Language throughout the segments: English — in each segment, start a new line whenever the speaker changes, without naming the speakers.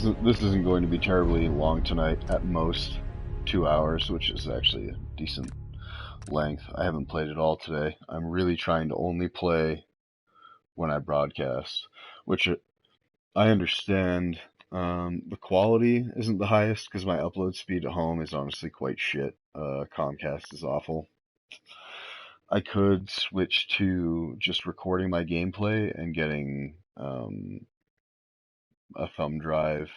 isn't going to be terribly long tonight. At most 2 hours, which is actually a decent length. I haven't played at all today. I'm really trying to only play when I broadcast, which I understand. The quality isn't the highest because my upload speed at home is honestly quite shit. Comcast is awful. I could switch to just recording my gameplay and getting a thumb drive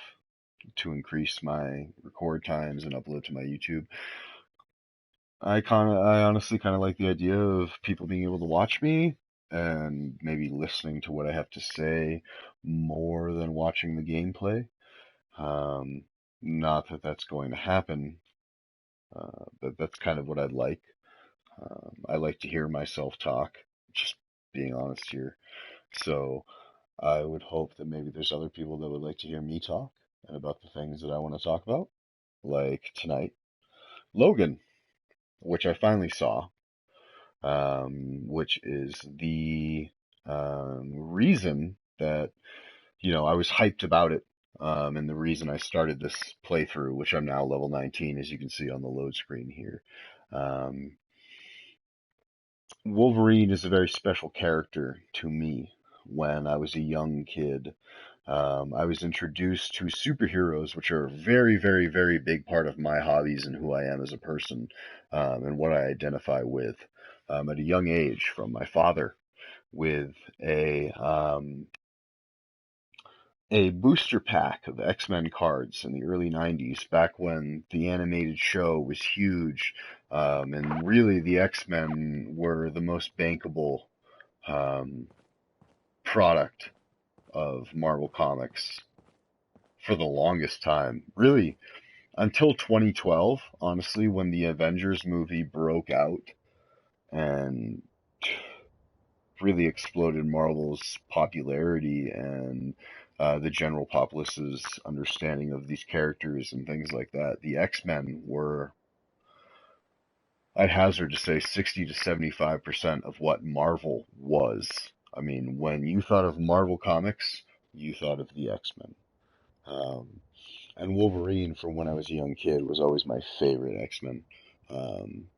to increase my record times and upload to my YouTube. I honestly kind of like the idea of people being able to watch me and maybe listening to what I have to say more than watching the gameplay. Not that that's going to happen, but that's kind of what I'd like. I like to hear myself talk, just being honest here. So I would hope that maybe there's other people that would like to hear me talk and about the things that I want to talk about, like tonight, Logan, which I finally saw, which is the reason that, I was hyped about it, and the reason I started this playthrough, which I'm now level 19, as you can see on the load screen here. Wolverine is a very special character to me. When I was a young kid, I was introduced to superheroes, which are a very, very, very big part of my hobbies and who I am as a person, and what I identify with, at a young age, from my father, with a booster pack of X-Men cards in the early 90s, back when the animated show was huge, and really the X-Men were the most bankable product of Marvel Comics for the longest time. Really, until 2012, honestly, when the Avengers movie broke out and really exploded Marvel's popularity and the general populace's understanding of these characters and things like that. The X-Men were, I'd hazard to say, 60 to 75% of what Marvel was. I mean, when you thought of Marvel Comics, you thought of the X-Men. And Wolverine, from when I was a young kid, was always my favorite X-Men. Um,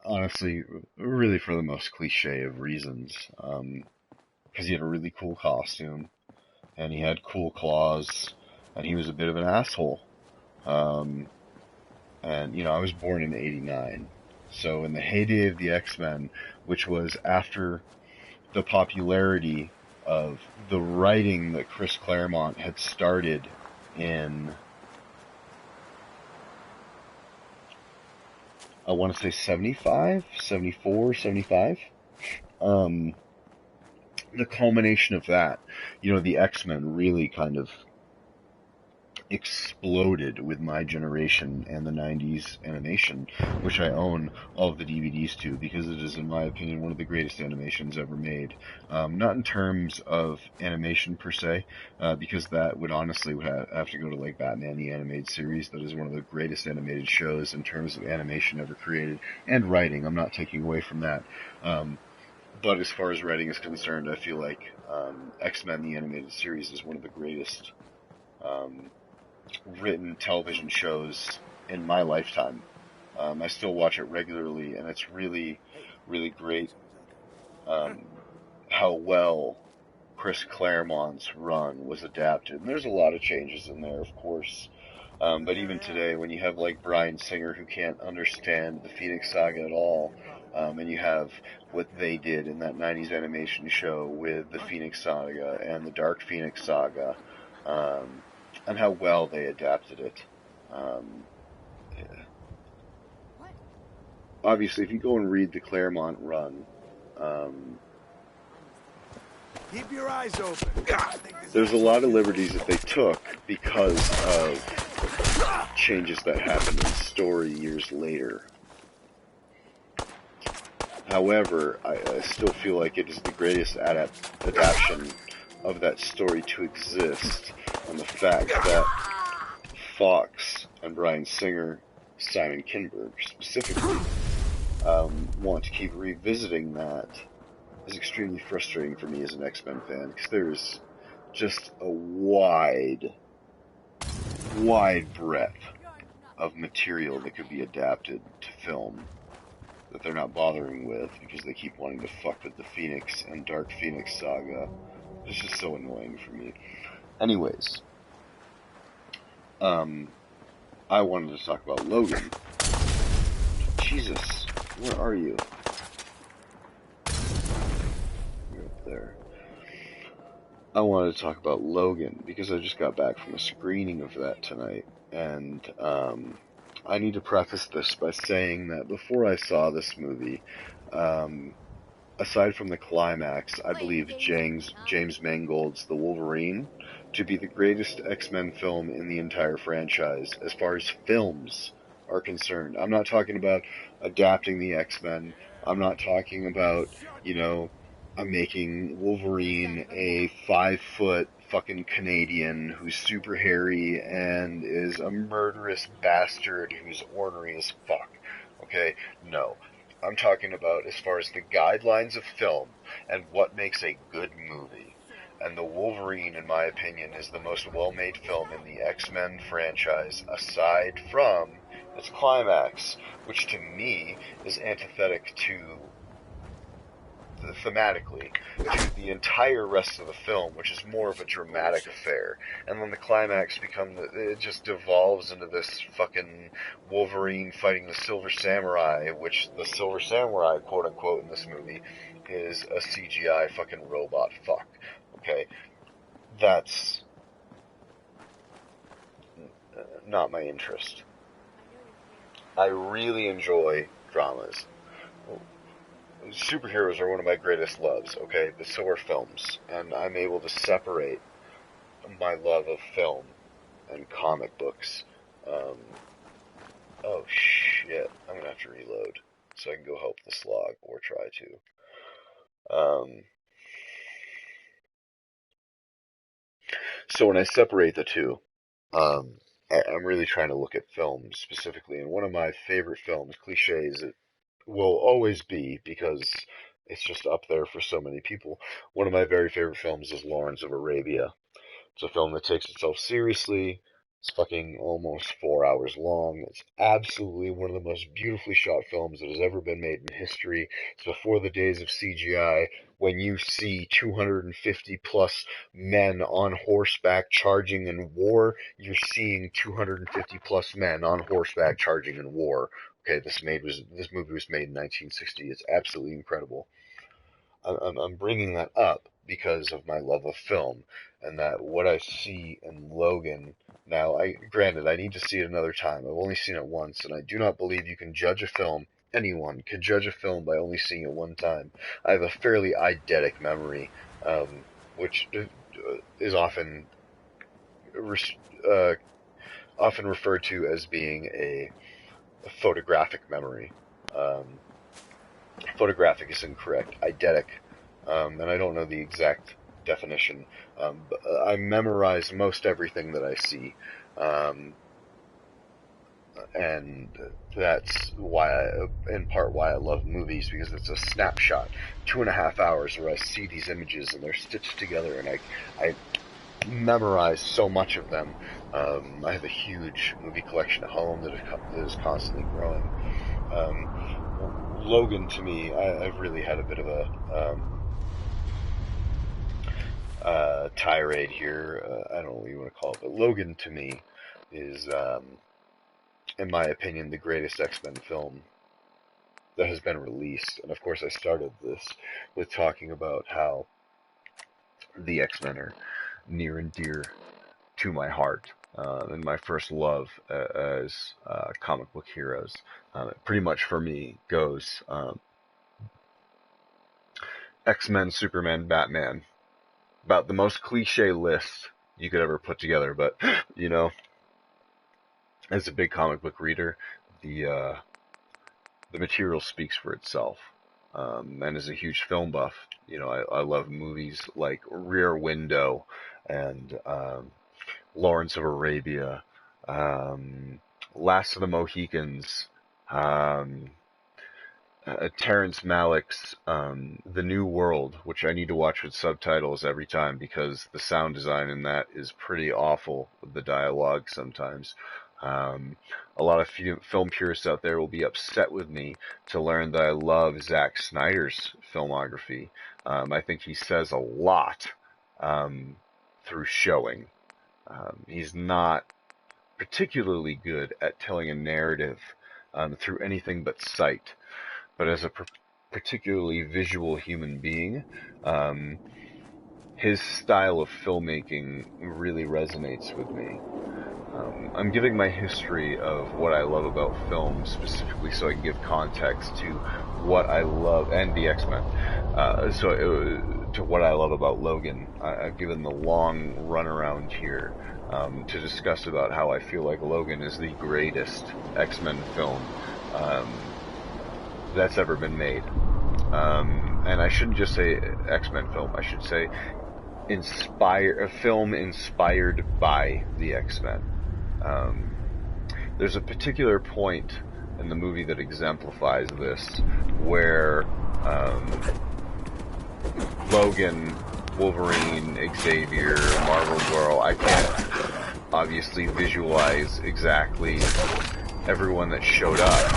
Honestly, really for the most cliche of reasons. Because he had a really cool costume, and he had cool claws, and he was a bit of an asshole. And, I was born in '89. So in the heyday of the X-Men, which was after the popularity of the writing that Chris Claremont had started in, I want to say 75, 74, 75. The culmination of that, the X-Men really kind of exploded with my generation and the 90s animation, which I own all of the DVDs to, because it is, in my opinion, one of the greatest animations ever made. Not in terms of animation per se, because that would honestly have to go to like Batman the Animated Series. That is one of the greatest animated shows in terms of animation ever created, and writing. I'm not taking away from that. But as far as writing is concerned, I feel like X-Men the Animated Series is one of the greatest written television shows in my lifetime. I still watch it regularly, and it's really, really great how well Chris Claremont's run was adapted. And there's a lot of changes in there, of course. But even today, when you have like Bryan Singer, who can't understand the Phoenix Saga at all, and you have what they did in that 90s animation show with the Phoenix Saga and the Dark Phoenix Saga, and how well they adapted it. Obviously, if you go and read the Claremont run,
keep your eyes open.
There's a lot of liberties that they took because of changes that happened in story years later. However, I still feel like it is the greatest adaptation of that story to exist, and the fact that Fox and Bryan Singer, Simon Kinberg specifically, want to keep revisiting that is extremely frustrating for me as an X-Men fan, because there's just a wide breadth of material that could be adapted to film that they're not bothering with because they keep wanting to fuck with the Phoenix and Dark Phoenix saga. It's just so annoying for me. Anyways, I wanted to talk about Logan. Jesus, where are you? You're up there. I wanted to talk about Logan because I just got back from a screening of that tonight, and I need to preface this by saying that before I saw this movie, aside from the climax, I believe James Mangold's The Wolverine to be the greatest X-Men film in the entire franchise as far as films are concerned. I'm not talking about adapting the X-Men. I'm not talking about, making Wolverine a 5-foot fucking Canadian who's super hairy and is a murderous bastard who's ornery as fuck. Okay? No. I'm talking about as far as the guidelines of film and what makes a good movie. And The Wolverine, in my opinion, is the most well-made film in the X-Men franchise, aside from its climax, which to me is antithetic to, thematically, to the entire rest of the film, which is more of a dramatic affair. And then the climax it just devolves into this fucking Wolverine fighting the Silver Samurai, which the Silver Samurai, quote unquote, in this movie, is a CGI fucking robot fuck. Okay? That's not my interest. I really enjoy dramas. Superheroes are one of my greatest loves, okay? But so are films. And I'm able to separate my love of film and comic books. Oh shit, I'm gonna have to reload so I can go help the slog, or try to. So when I separate the two, I'm really trying to look at film specifically, and one of my favorite films, cliches it will always be because it's just up there for so many people. One of my very favorite films is Lawrence of Arabia. It's a film that takes itself seriously. It's fucking almost 4 hours long. It's absolutely one of the most beautifully shot films that has ever been made in history. It's before the days of CGI, when you see 250 plus men on horseback charging in war. You're seeing 250 plus men on horseback charging in war. Okay, this movie was made in 1960. It's absolutely incredible. I'm bringing that up because of my love of film, and that what I see in Logan. Now, granted, I need to see it another time. I've only seen it once, and I do not believe you can judge a film. Anyone can judge a film by only seeing it one time. I have a fairly eidetic memory, which is uh, often referred to as being a photographic memory. Um, Photographic is incorrect. Eidetic, and I don't know the exact definition. But I memorize most everything that I see, and that's in part, why I love movies, because it's a snapshot, 2.5 hours where I see these images and they're stitched together, and I memorize so much of them. I have a huge movie collection at home that is constantly growing. Logan, to me, I've really had a bit of a tirade here. I don't know what you want to call it, but Logan, to me, is, in my opinion, the greatest X-Men film that has been released. And of course, I started this with talking about how the X-Men are near and dear to my heart, and my first love as comic book heroes. Pretty much for me goes X-Men, Superman, Batman. About the most cliche list you could ever put together, but as a big comic book reader, the the material speaks for itself. And as a huge film buff, I love movies like Rear Window and Lawrence of Arabia, Last of the Mohicans, um, Terrence Malick's The New World, which I need to watch with subtitles every time because the sound design in that is pretty awful with the dialogue sometimes. Um, a lot of film purists out there will be upset with me to learn that I love Zack Snyder's filmography. I think he says a lot through showing. He's not particularly good at telling a narrative through anything but sight. But as a particularly visual human being, um, his style of filmmaking really resonates with me. I'm giving my history of what I love about film specifically so I can give context to what I love, and the X-Men, to what I love about Logan. I've given the long runaround here to discuss about how I feel like Logan is the greatest X-Men film that's ever been made. And I shouldn't just say X-Men film, I should say a film inspired by the X-Men. There's a particular point in the movie that exemplifies this, where Logan, Wolverine, Xavier, Marvel Girl, I can't obviously visualize exactly everyone that showed up,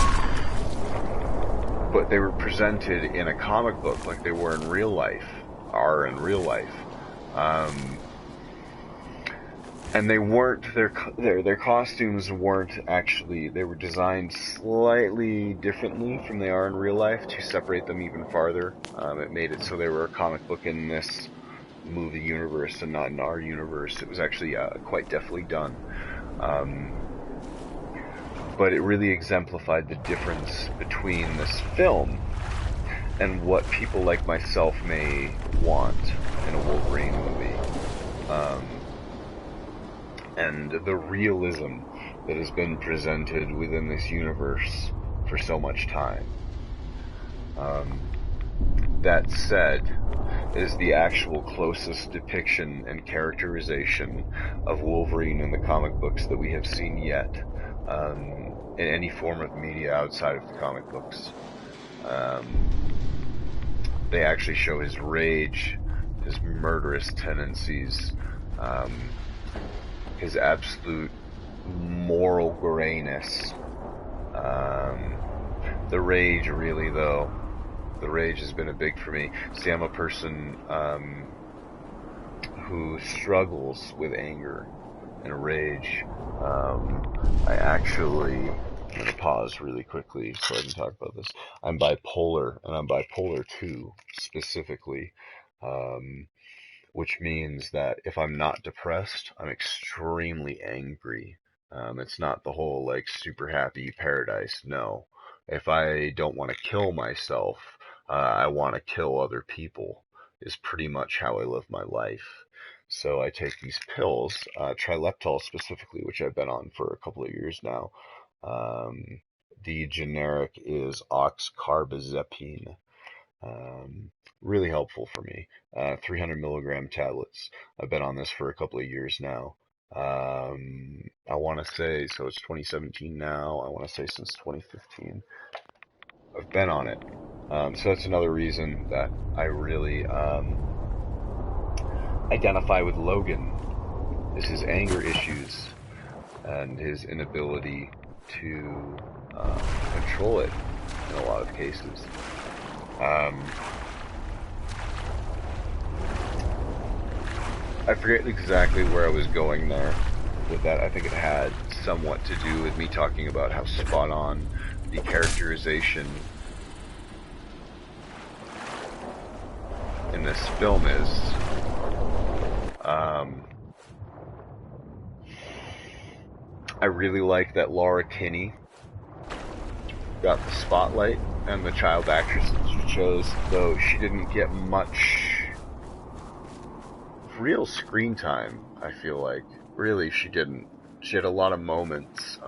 but they were presented in a comic book like they were in real life, are in real life. And they weren't, their costumes weren't actually, they were designed slightly differently from they are in real life to separate them even farther. It made it so they were a comic book in this movie universe and not in our universe. It was actually quite deftly done. But it really exemplified the difference between this film and what people like myself may want in a Wolverine movie. And the realism that has been presented within this universe for so much time. That said, it is the actual closest depiction and characterization of Wolverine in the comic books that we have seen yet, in any form of media outside of the comic books. They actually show his rage, his murderous tendencies, his absolute moral grayness. The rage, really, though. The rage has been a big for me. See, I'm a person who struggles with anger and rage. I actually, I'm going to pause really quickly so I can talk about this. I'm bipolar, and I'm bipolar 2 specifically. Which means that if I'm not depressed, I'm extremely angry. It's not the whole like super happy paradise. No. If I don't want to kill myself, I want to kill other people, is pretty much how I live my life. So I take these pills, Trileptal specifically, which I've been on for a couple of years now. The generic is oxcarbazepine. Really helpful for me. 300 milligram tablets. I've been on this for a couple of years now. I want to say, so it's 2017 now. I want to say since 2015. I've been on it. So that's another reason that I really identify with Logan, is his anger issues and his inability to control it in a lot of cases. I forget exactly where I was going there with that. I think it had somewhat to do with me talking about how spot on the characterization in this film is. I really like that Laura Kinney got the spotlight and the child actress that she chose, though she didn't get much real screen time, I feel like. Really, she didn't. She had a lot of moments,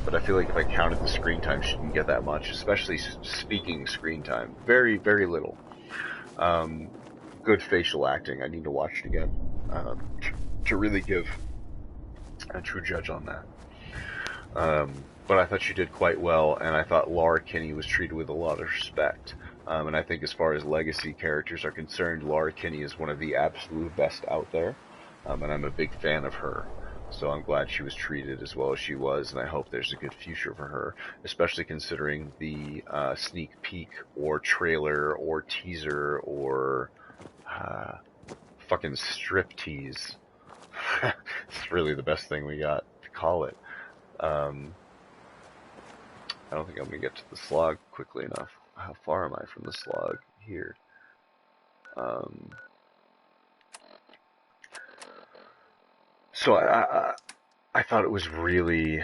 but I feel like if I counted the screen time, she didn't get that much, especially speaking screen time. Very, very little. Good facial acting. I need to watch it again to really give a true judge on that. But I thought she did quite well, and I thought Laura Kinney was treated with a lot of respect. And I think as far as legacy characters are concerned, Laura Kinney is one of the absolute best out there, and I'm a big fan of her. So I'm glad she was treated as well as she was, and I hope there's a good future for her, especially considering the sneak peek or trailer or teaser or uh, fucking strip tease. It's really the best thing we got to call it. I don't think I'm going to get to the slog quickly enough. How far am I from the slog here? So I thought it was really,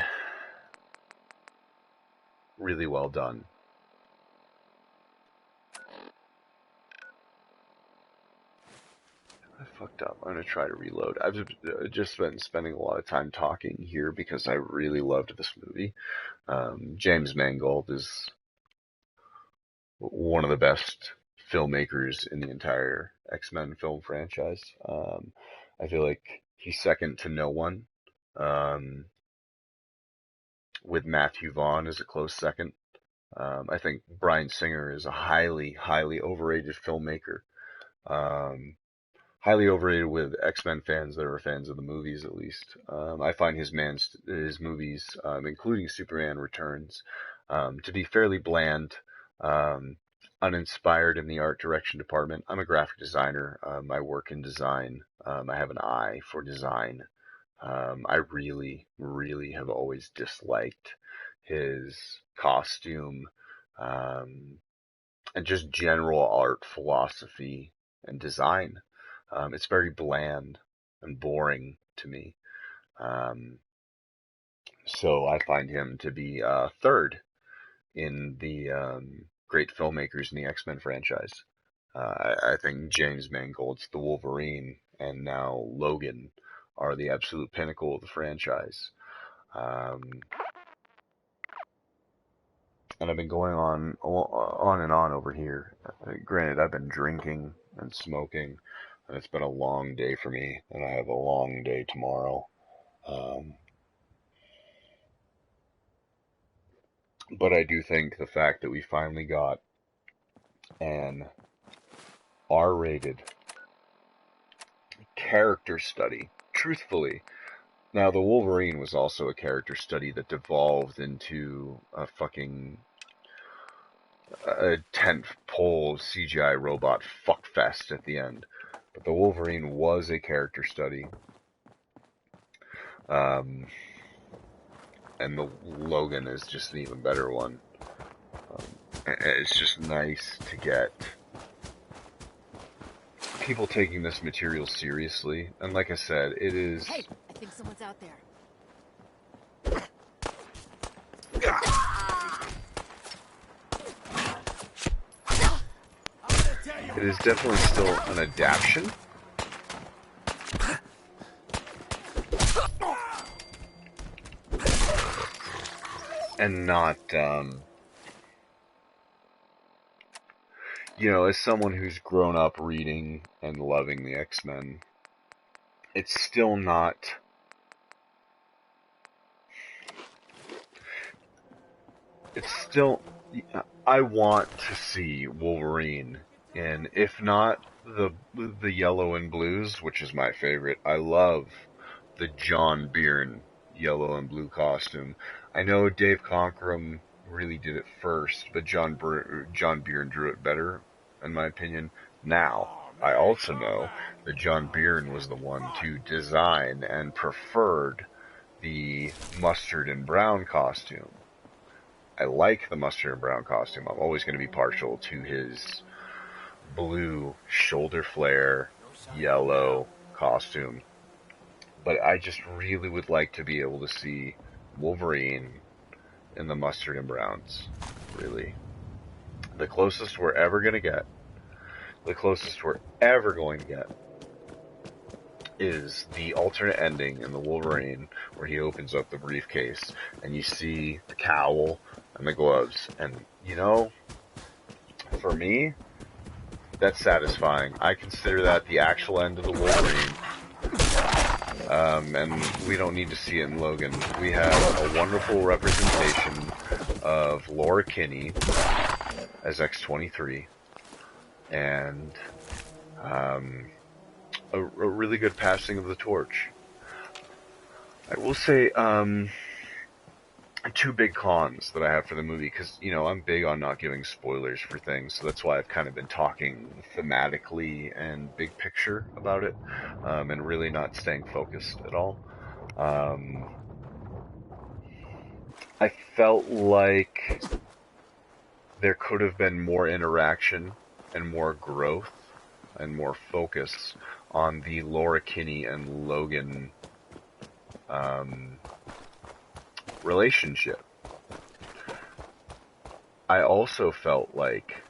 really well done. I fucked up. I'm going to try to reload. I've just been spending a lot of time talking here because I really loved this movie. James Mangold is one of the best filmmakers in the entire X-Men film franchise. I feel like he's second to no one, with Matthew Vaughn as a close second. I think Bryan Singer is a highly, highly overrated filmmaker. Highly overrated with X-Men fans that are fans of the movies, at least. I find his movies, including Superman Returns, to be fairly bland, uninspired in the art direction department. I'm a graphic designer. I work in design. I have an eye for design. I really, really have always disliked his costume, and just general art philosophy and design. It's very bland and boring to me. So I find him to be third in the great filmmakers in the X-Men franchise. I think James Mangold's The Wolverine and now Logan are the absolute pinnacle of the franchise. And I've been going on and on over here. Granted, I've been drinking and smoking, and it's been a long day for me, and I have a long day tomorrow. But I do think the fact that we finally got an R-rated character study, truthfully. Now, the Wolverine was also a character study that devolved into a fucking tent-pole CGI robot fuckfest at the end. But the Wolverine was a character study. And the Logan is just an even better one. It's just nice to get people taking this material seriously. And like I said, it is...
Hey, I think someone's out there.
It is definitely still an adaptation. And not, as someone who's grown up reading and loving the X-Men, it's still not... It's still... I want to see Wolverine in, if not the yellow and blues, which is my favorite. I love the John Byrne yellow and blue costume. I know Dave Conkrum really did it first, but John Byrne drew it better, in my opinion. Now, I also know that John Byrne was the one to design and preferred the mustard and brown costume. I like the mustard and brown costume. I'm always going to be partial to his blue shoulder flare, yellow costume. But I just really would like to be able to see Wolverine in the mustard and browns. Really. The closest we're ever going to get, is the alternate ending in the Wolverine where he opens up the briefcase and you see the cowl and the gloves. And, for me, that's satisfying. I consider that the actual end of the Wolverine. and we don't need to see it in Logan. We have a wonderful representation of Laura Kinney as X-23, and a really good passing of the torch. I will say, two big cons that I have for the movie, because, you know, I'm big on not giving spoilers for things, so that's why I've kind of been talking thematically and big picture about it, and really not staying focused at all. I felt like there could have been more interaction and more growth and more focus on the Laura Kinney and Logan relationship. I also felt like,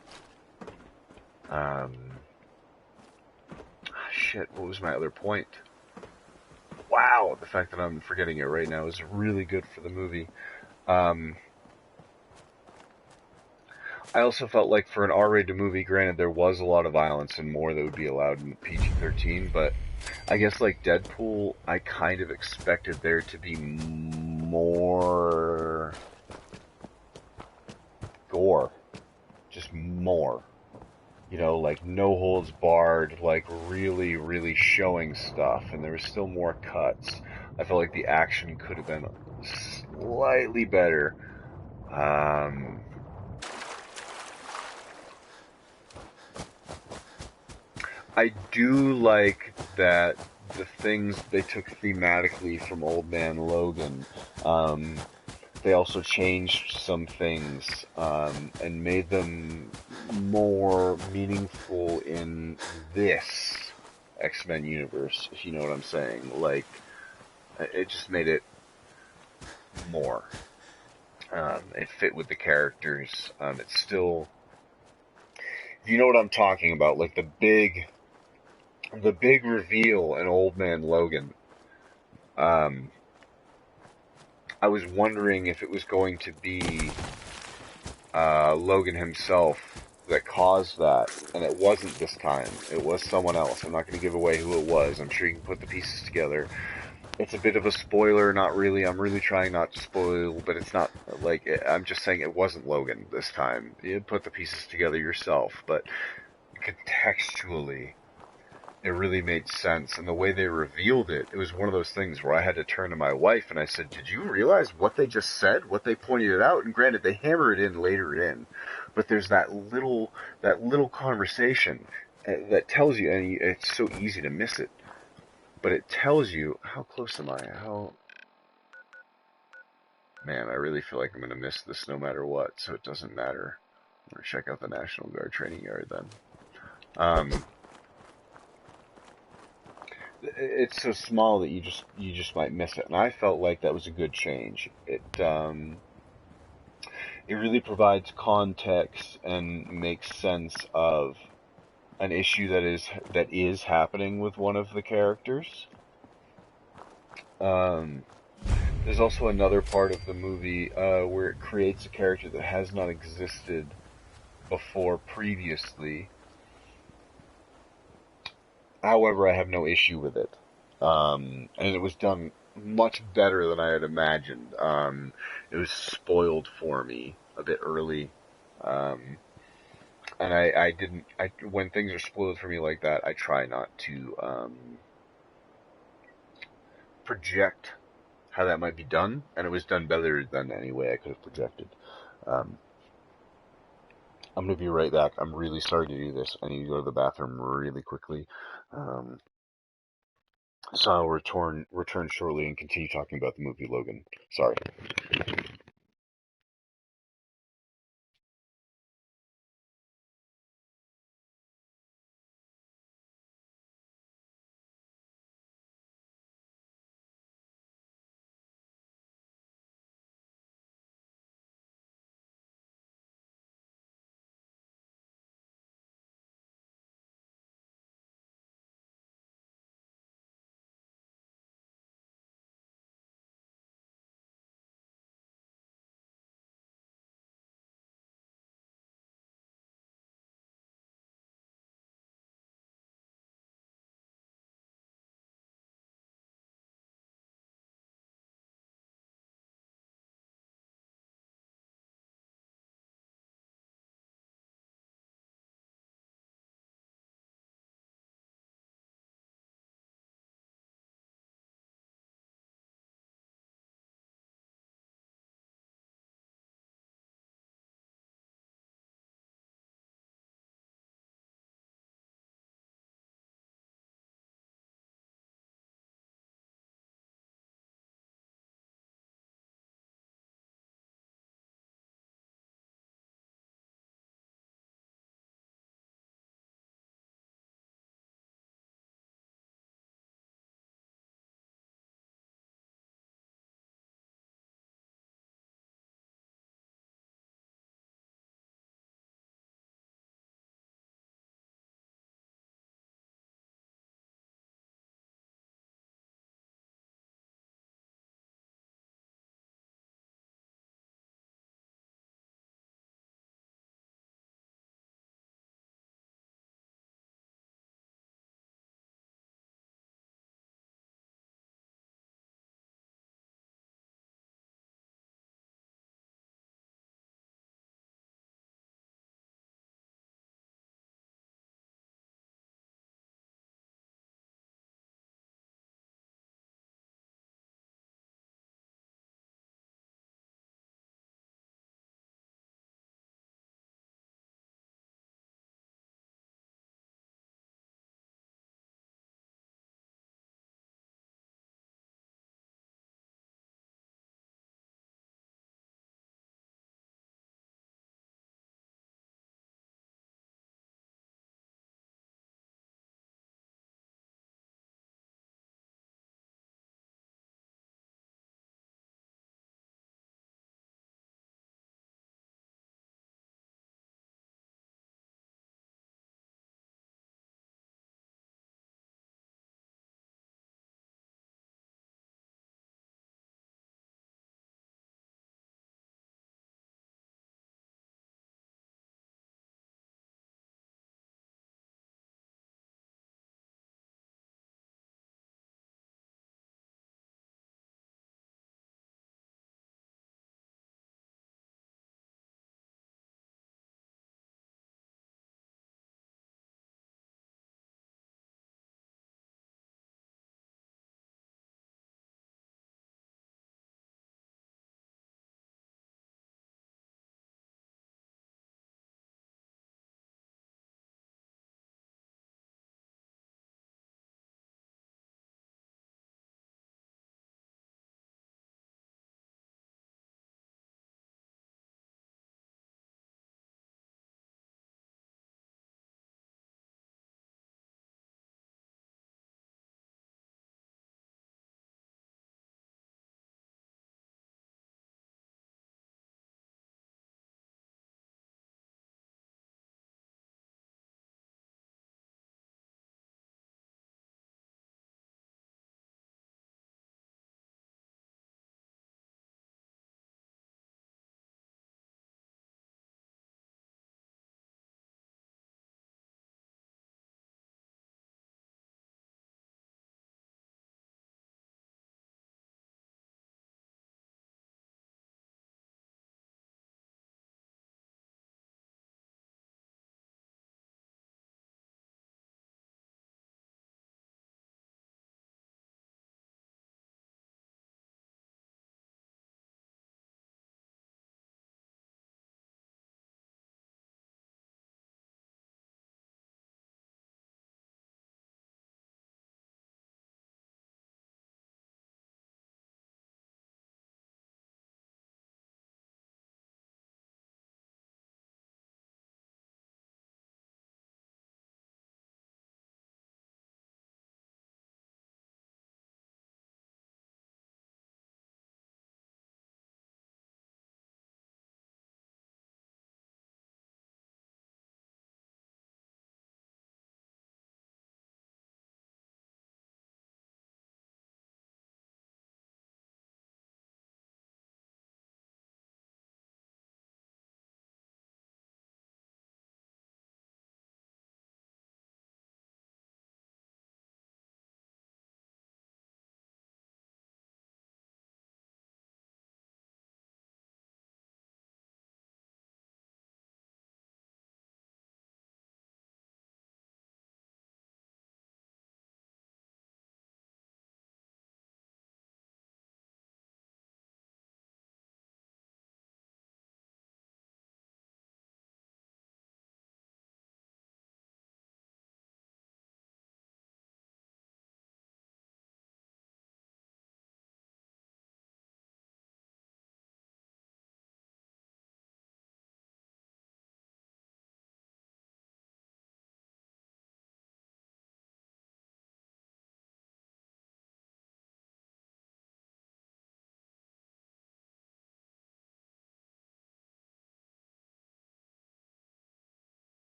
shit, what was my other point? Wow, the fact that I'm forgetting it right now is really good for the movie. I also felt like for an R-rated movie, granted there was a lot of violence and more that would be allowed in PG-13, but I guess like Deadpool, I kind of expected there to be more gore. Just more. You know, like no holds barred, like really, really showing stuff, and there was still more cuts. I felt like the action could have been slightly better. I do like that the things they took thematically from Old Man Logan, they also changed some things and made them more meaningful in this X-Men universe, if you know what I'm saying. Like, it just made it more. It fit with the characters. It's still, you know what I'm talking about, like the big reveal in Old Man Logan. I was wondering if it was going to be Logan himself that caused that, and it wasn't this time. It was someone else. I'm not going to give away who it was. I'm sure you can put the pieces together. It's a bit of a spoiler, not really. I'm really trying not to spoil, but it's not like, I'm just saying it wasn't Logan this time. You put the pieces together yourself, but contextually, it really made sense. And the way they revealed it, it was one of those things where I had to turn to my wife and I said, did you realize what they just said? What they pointed it out? And granted, they hammer it in later in, but there's that little conversation that tells you, and it's so easy to miss it, but it tells you, how close am I? Man, I really feel like I'm going to miss this no matter what, so it doesn't matter. I'm going to check out the National Guard training yard then. It's so small that you just might miss it, and I felt like that was a good change. It really provides context and makes sense of an issue that is happening with one of the characters. There's also another part of the movie where it creates a character that has not existed before previously. However, I have no issue with it. And it was done much better than I had imagined. It was spoiled for me a bit early. And I didn't, when things are spoiled for me like that, I try not to, project how that might be done. And it was done better than any way I could have projected. Um, I'm gonna be right back. I'm really sorry to do this. I need to go to the bathroom really quickly. Um, So I'll return shortly and continue talking about the movie Logan. Sorry.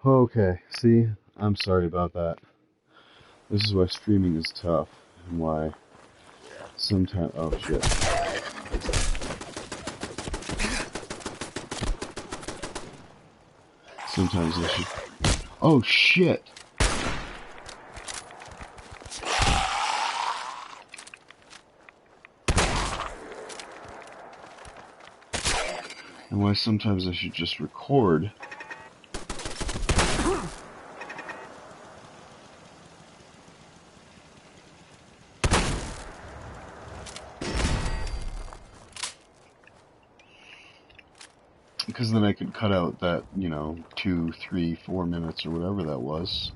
Okay, see? I'm sorry about that. This is why streaming is tough, and why sometimes... Oh, shit. Sometimes I should... Oh, shit! And why sometimes I should just record. Because then I could cut out that, 2, 3, 4 minutes or whatever that was.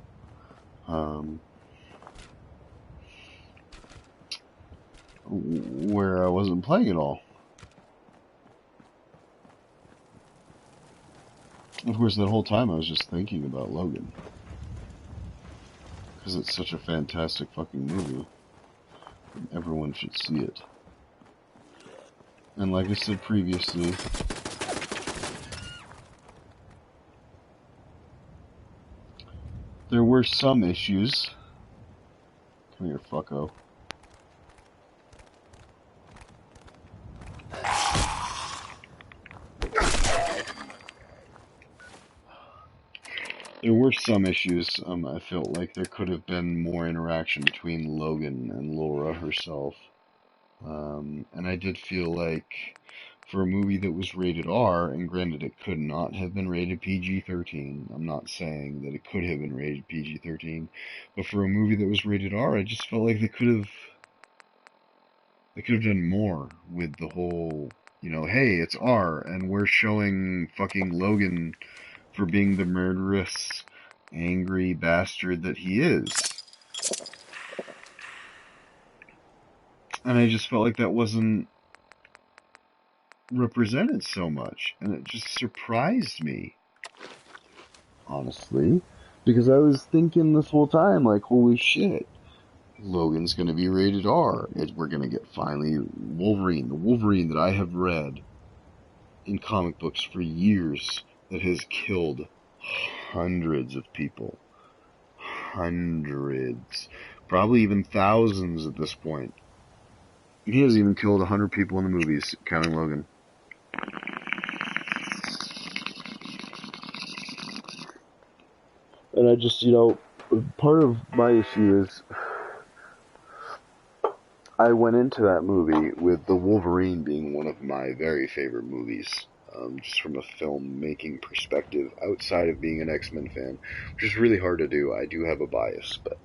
Where I wasn't playing at all. Of course, that whole time I was just thinking about Logan. Because it's such a fantastic fucking movie. And everyone should see it. And like I said previously, there were some issues. Come here, fucko. There were some issues. I felt like there could have been more interaction between Logan and Laura herself. And I did feel like for a movie that was rated R, and granted it could not have been rated PG-13, I'm not saying that it could have been rated PG-13, but for a movie that was rated R, I just felt like they could have done more with the whole, hey, it's R, and we're showing fucking Logan for being the murderous, angry bastard that he is. And I just felt like that wasn't represented so much, and it just surprised me, honestly, because I was thinking this whole time, like, holy shit, Logan's gonna be rated R. We're gonna get finally Wolverine, the Wolverine that I have read in comic books for years, that has killed hundreds of people. Hundreds. Probably even thousands at this point. He has even killed 100 people in the movies, counting Logan. And I just, part of my issue is I went into that movie with The Wolverine being one of my very favorite movies, just from a filmmaking perspective, outside of being an X-Men fan, which is really hard to do. I do have a bias, but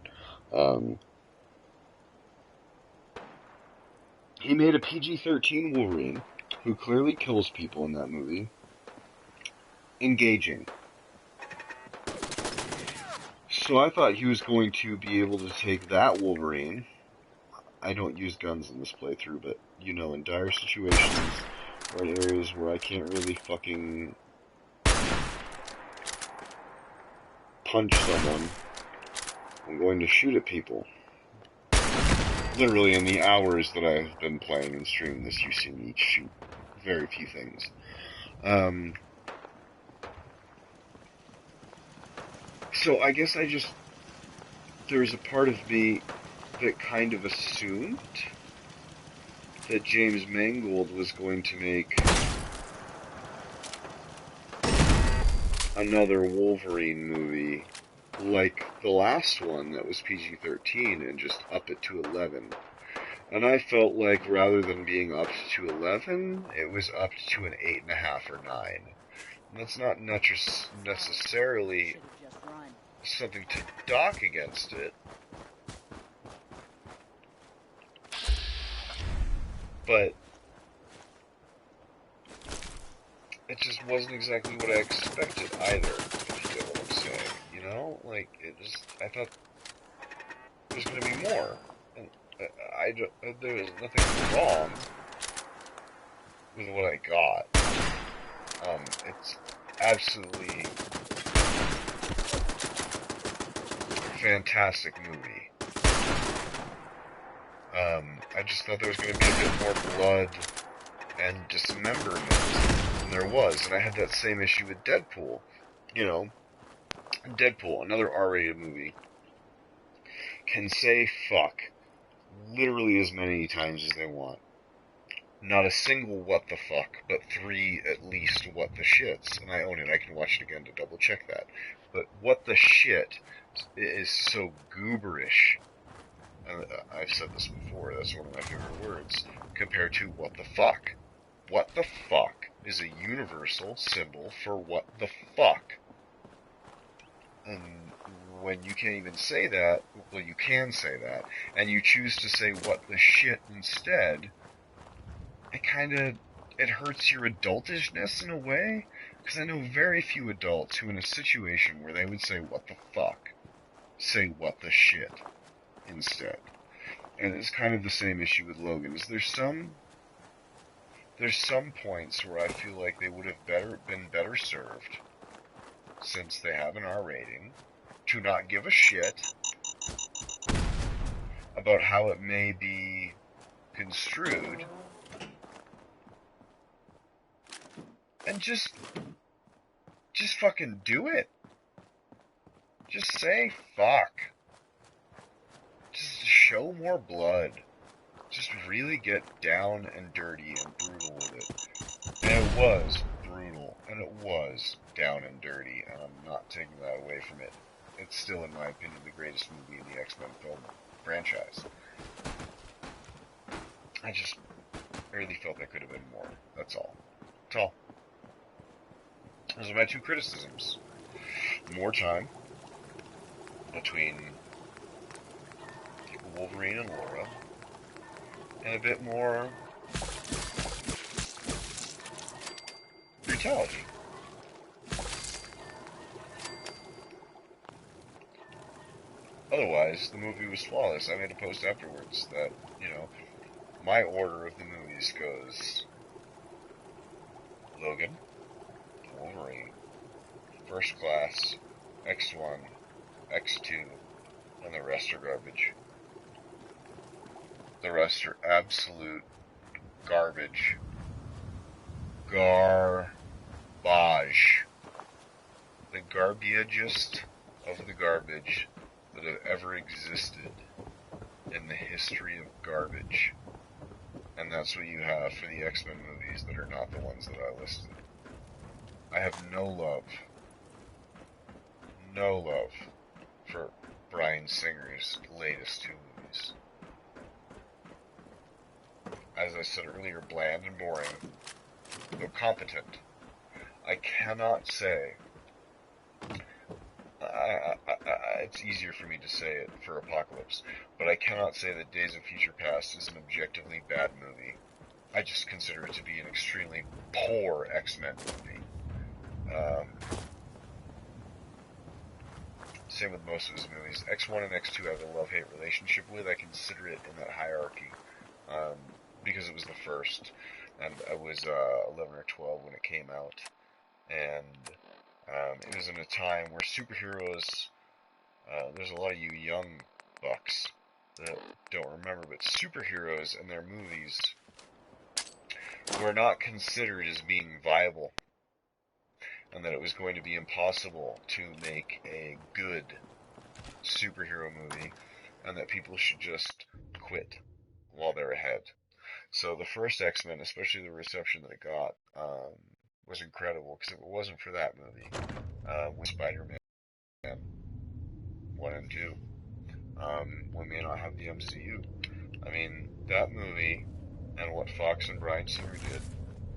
he made a PG-13 Wolverine, who clearly kills people in that movie, engaging. So I thought he was going to be able to take that Wolverine. I don't use guns in this playthrough, but, in dire situations, or in areas where I can't really fucking punch someone, I'm going to shoot at people. Literally, in the hours that I've been playing and streaming this, you've seen me shoot very few things. So I guess there's a part of me that kind of assumed that James Mangold was going to make another Wolverine movie like the last one that was PG-13 and just up it to 11. And I felt like rather than being up to 11, it was up to an 8.5 or 9. And that's not necessarily something to dock against it. But it just wasn't exactly what I expected either, if you get what I'm saying. I thought there's going to be more. And there was nothing wrong with what I got. It's absolutely fantastic movie. I just thought there was going to be a bit more blood and dismemberment than there was, and I had that same issue with Deadpool. Deadpool, another R-rated movie, can say fuck literally as many times as they want. Not a single what the fuck, but 3 at least what the shits. And I own it. I can watch it again to double check that. But what the shit is so gooberish. And I've said this before, that's one of my favorite words, compared to what the fuck. What the fuck is a universal symbol for what the fuck. And when you can't even say that, well, you can say that, and you choose to say what the shit instead, it hurts your adultishness in a way, because I know very few adults who in a situation where they would say what the fuck, say what the shit instead. And it's kind of the same issue with Logan, is there's some points where I feel like they would have been better served, since they have an R rating, to not give a shit about how it may be construed, and just fucking do it. Just say fuck. Just show more blood. Just really get down and dirty and brutal with it. And it was brutal, and it was down and dirty, and I'm not taking that away from it. It's still, in my opinion, the greatest movie in the X-Men film franchise. I just really felt there could have been more. That's all. That's all. Those are my 2 criticisms. More time between Wolverine and Laura, and a bit more brutality. Otherwise, the movie was flawless. I made a post afterwards that, my order of the movies goes Logan, Wolverine, First Class, X1, X2, and the rest are garbage. The rest are absolute garbage. Garbage. The garbageest of the garbage that have ever existed in the history of garbage. And that's what you have for the X-Men movies that are not the ones that I listed. I have no love for Bryan Singer's latest 2 movies. As I said earlier, bland and boring, but competent. I cannot say, it's easier for me to say it for Apocalypse, but I cannot say that Days of Future Past is an objectively bad movie. I just consider it to be an extremely poor X-Men movie. Same with most of his movies. X1 and X2 I have a love-hate relationship with. I consider it in that hierarchy, because it was the first, and I was 11 or 12 when it came out, and it was in a time where superheroes, there's a lot of you young bucks that don't remember, but superheroes and their movies were not considered as being viable, and that it was going to be impossible to make a good superhero movie, and that people should just quit while they're ahead. So the first X-Men, especially the reception that it got, was incredible, because if it wasn't for that movie, with Spider-Man 1 and 2, we may not have the MCU. I mean, that movie and what Fox and Bryan Singer did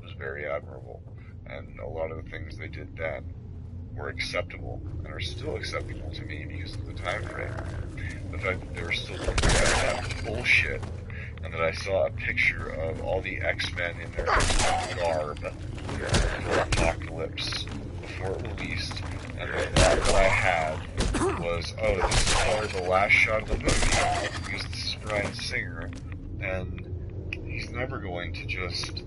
was very admirable, and a lot of the things they did then were acceptable, and are still acceptable to me because of the time frame. The fact that they were still doing that bullshit, and that I saw a picture of all the X-Men in their garb for Apocalypse before it released, and the thought that I had was, oh, this is probably the last shot of the movie, because this is Bryan Singer, and he's never going to just,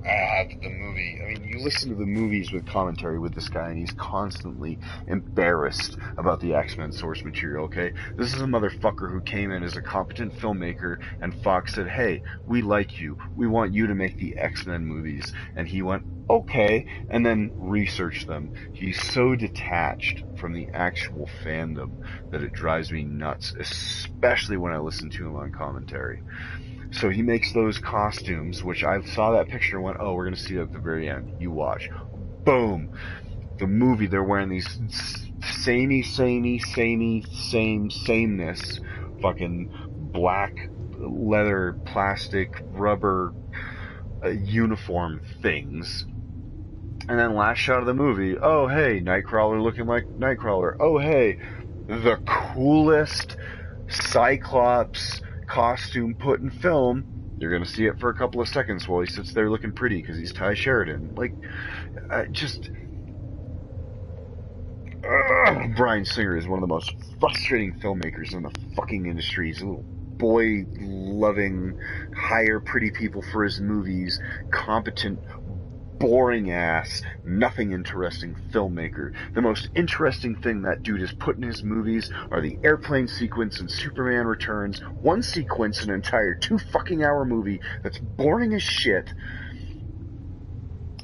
have the movie. I mean, you listen to the movies with commentary with this guy, and he's constantly embarrassed about the X-Men source material, okay? This is a motherfucker who came in as a competent filmmaker, and Fox said, hey, we like you. We want you to make the X-Men movies. And he went, okay, and then researched them. He's so detached from the actual fandom that it drives me nuts, especially when I listen to him on commentary. So he makes those costumes, which I saw that picture and went, oh, we're going to see that at the very end. You watch. Boom. The movie, they're wearing these sameness, fucking black leather, plastic, rubber uniform things. And then last shot of the movie, oh, hey, Nightcrawler looking like Nightcrawler. Oh, hey, the coolest Cyclops costume put in film. You're going to see it for a couple of seconds while he sits there looking pretty because he's Ty Sheridan. Like, Bryan Singer is one of the most frustrating filmmakers in the fucking industry. He's a little boy-loving, hire pretty people for his movies, competent, boring-ass, nothing interesting filmmaker. The most interesting thing that dude has put in his movies are the airplane sequence in Superman Returns. One sequence, an entire 2-fucking-hour movie that's boring as shit.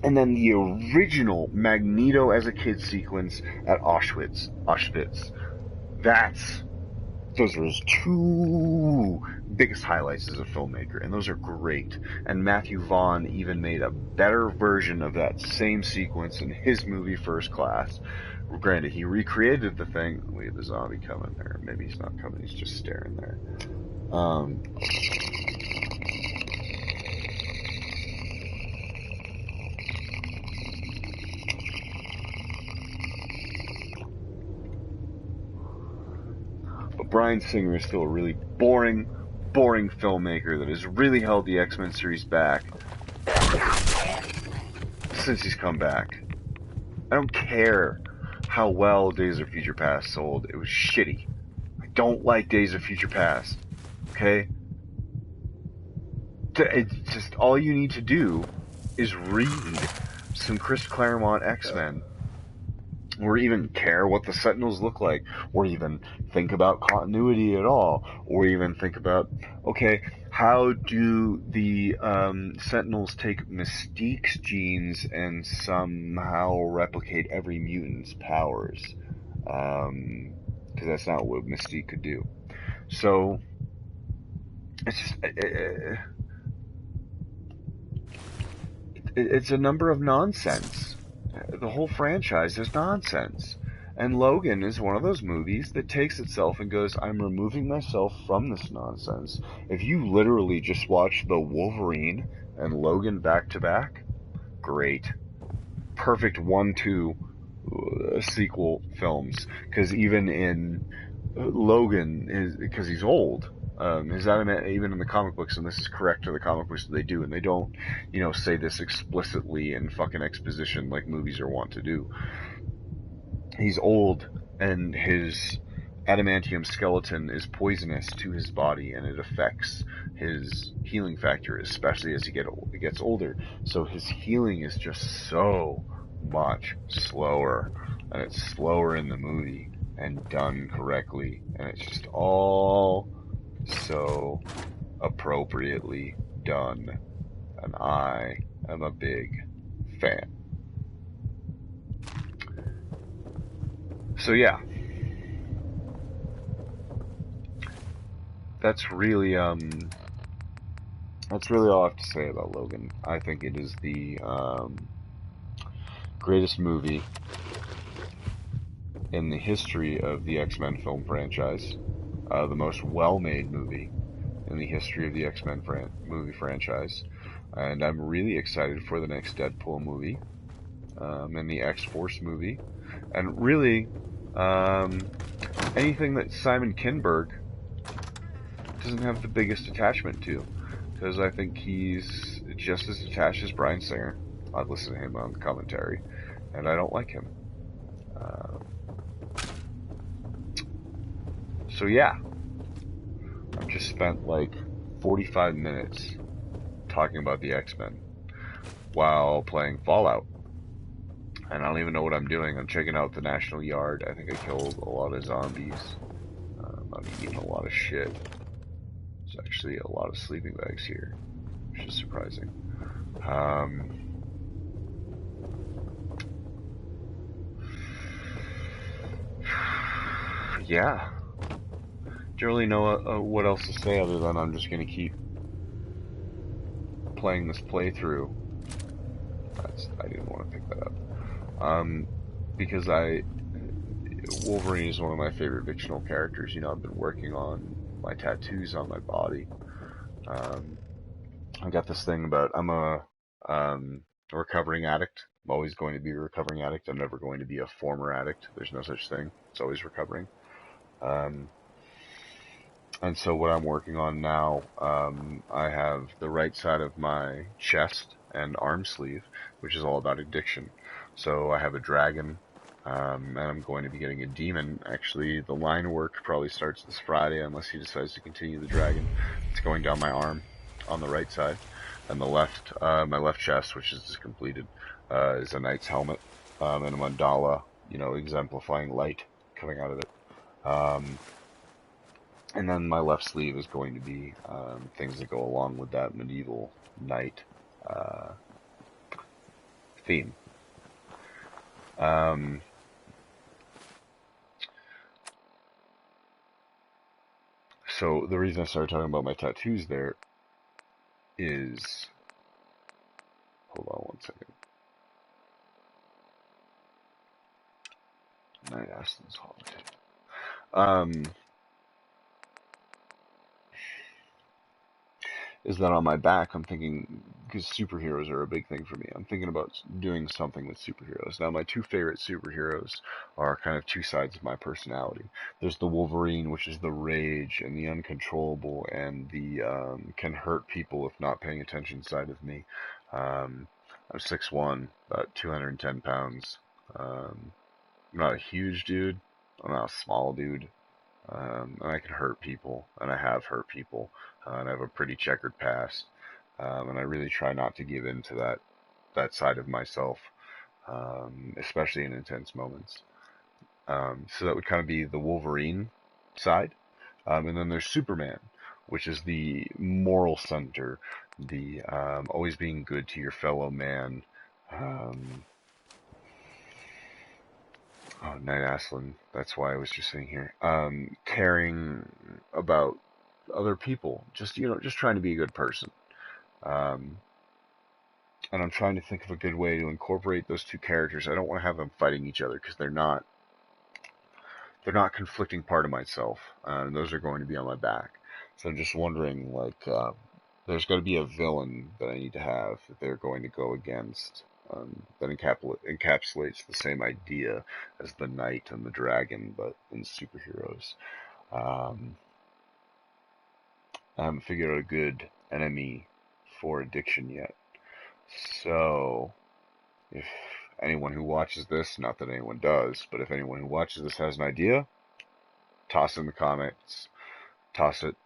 And then the original Magneto as a kid sequence at Auschwitz. Those are his two biggest highlights as a filmmaker, and those are great. And Matthew Vaughn even made a better version of that same sequence in his movie First Class. Granted, he recreated the thing. We have the zombie coming there. Maybe he's not coming, he's just staring there. But Bryan Singer is still a really boring filmmaker that has really held the X-Men series back since he's come back. I don't care how well Days of Future Past sold. It was shitty. I don't like Days of Future Past. Okay? It's just all you need to do is read some Chris Claremont X-Men, or even care what the Sentinels look like, or even think about continuity at all, or even think about, okay, how do the Sentinels take Mystique's genes and somehow replicate every mutant's powers? Because that's not what Mystique could do. So, it's just... it's a number of nonsense. The whole franchise is nonsense. And Logan is one of those movies that takes itself and goes, I'm removing myself from this nonsense. If you literally just watch The Wolverine and Logan back to back, great. Perfect 1-2 sequel films. Because even in Logan, because he's old, his adamant, even in the comic books, and this is correct to the comic books that they do, and they don't, say this explicitly in fucking exposition like movies are wont to do. He's old, and his adamantium skeleton is poisonous to his body, and it affects his healing factor, especially as he gets older. So his healing is just so much slower, and it's slower in the movie, and done correctly, and it's just all so appropriately done, and I am a big fan. So yeah, that's really all I have to say about Logan. I think it is the greatest movie in the history of the X-Men film franchise. The most well-made movie in the history of the X-Men movie franchise. And I'm really excited for the next Deadpool movie, and the X-Force movie. And really, anything that Simon Kinberg doesn't have the biggest attachment to. Because I think he's just as attached as Bryan Singer. I've listened to him on the commentary, and I don't like him. So yeah, I've just spent like 45 minutes talking about the X-Men. while playing Fallout. And I don't even know what I'm doing. I'm checking out the National Yard. I think I killed a lot of zombies. I've eaten a lot of shit. There's actually a lot of sleeping bags here, which is surprising. Yeah. Don't really know what else to say other than I'm just going to keep playing this playthrough. I didn't want to pick that up. Because Wolverine is one of my favorite fictional characters. You know, I've been working on my tattoos on my body. I got this thing about I'm a recovering addict. I'm always going to be a recovering addict. I'm never going to be a former addict. There's no such thing. It's always recovering. And so what I'm working on now, I have the right side of my chest and arm sleeve, which is all about addiction. So I have a dragon, and I'm going to be getting a demon. Actually, the line work probably starts this Friday, unless he decides to continue the dragon. It's going down my arm on the right side, and my left chest, which is just completed, is a knight's helmet, and a mandala, exemplifying light coming out of it. And then my left sleeve is going to be things that go along with that medieval knight theme. So the reason I started talking about my tattoos there is, hold on one second. Night Aston's holiday. Is that on my back, I'm thinking, because superheroes are a big thing for me, I'm thinking about doing something with superheroes. Now, my two favorite superheroes are kind of two sides of my personality. There's the Wolverine, which is the rage and the uncontrollable and the can hurt people if not paying attention side of me. I'm 6'1", about 210 pounds. I'm not a huge dude. I'm not a small dude. And I can hurt people, and I have hurt people, and I have a pretty checkered past, and I really try not to give in to that side of myself, especially in intense moments. So that would kind of be the Wolverine side, and then there's Superman, which is the moral center, the always being good to your fellow man. Um, Oh, Night Aslan. That's why I was just sitting here. Caring about other people. Just trying to be a good person. Um, and I'm trying to think of a good way to incorporate those two characters. I don't want to have them fighting each other because they're not conflicting part of myself. And those are going to be on my back. So I'm just wondering, like, there's got to be a villain that I need to have that they're going to go against. That encapsulates the same idea as the knight and the dragon, but in superheroes. Um, I haven't figured out a good enemy for addiction yet. So, if anyone who watches this, not that anyone does, but if anyone who watches this has an idea, toss it in the comments, toss it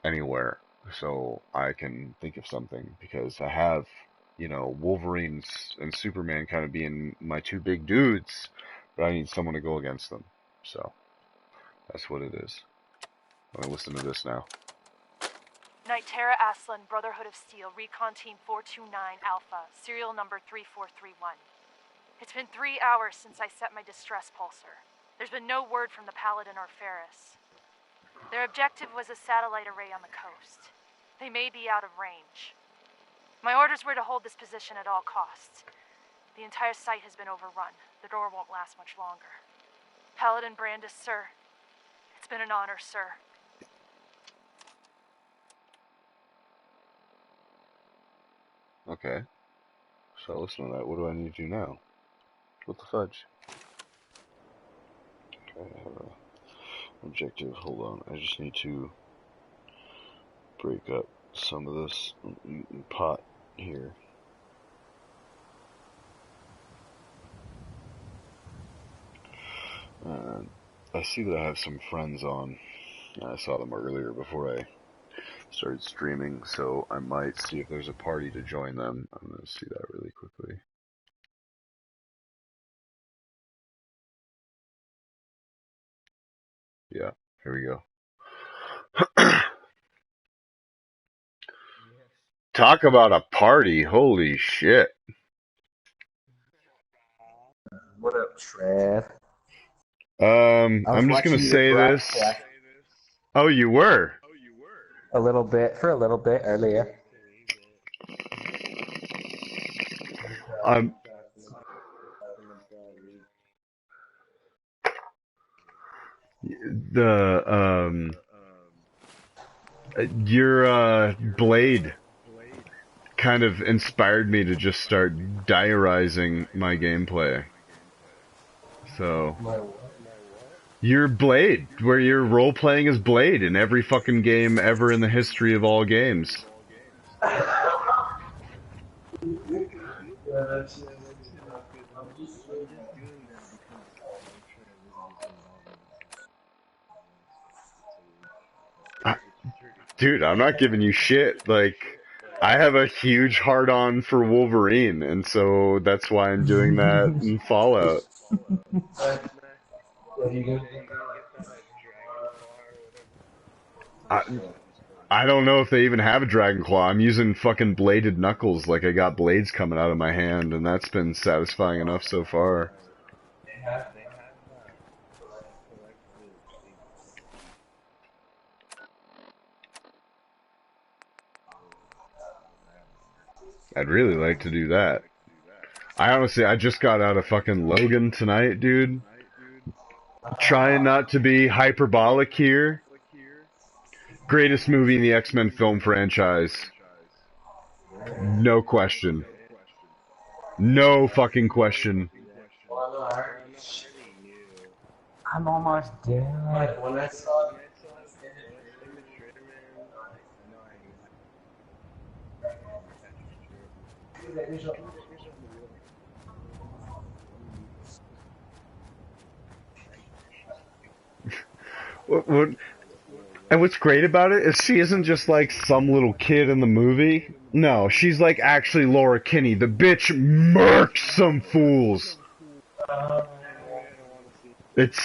anywhere so I can think of something, because I have, Wolverine and Superman kind of being my two big dudes, but I need someone to go against them. So that's what it is. I'm gonna listen to this now.
Knight Terra Aslan, Brotherhood of Steel, Recon Team 429 Alpha, serial number 3431. It's been 3 hours since I set my distress pulsar. There's been no word from the Paladin or Ferris. Their objective was a satellite array on the coast. They may be out of range. My orders were to hold this position at all costs. The entire site has been overrun. The door won't last much longer. Paladin Brandis, sir. It's been an honor, sir.
Okay. So listen to that. What do I need to do now? What the fudge? Okay, I have a objective. Hold on. I just need to break up some of this pot here. I see that I have some friends on. I saw them earlier before I started streaming, so I might see if there's a party to join them. I'm gonna see that really quickly. Yeah, here we go. Talk about a party, holy shit.
What up, Trev? I was
I'm just gonna
watching your
say this.
broadcast
Oh, you were?
a little bit earlier.
Um, the, your, Blade kind of inspired me to just start diarizing my gameplay. So, your Blade, where you're role-playing as Blade in every fucking game ever in the history of all games. Dude, I'm not giving you shit. Like, I have a huge hard-on for Wolverine, and so that's why I'm doing that in Fallout. I, I don't know if they even have a Dragon Claw. I'm using fucking bladed knuckles, like I got blades coming out of my hand, and that's been satisfying enough so far. I'd really like to do that. I just got out of fucking Logan tonight, dude. Trying not to be hyperbolic here. Greatest movie in the X-Men film franchise. No question. No fucking question.
I'm almost dead.
What, and what's great about it is she isn't just like some little kid in the movie. No, she's like actually Laura Kinney. The bitch murks some fools. It's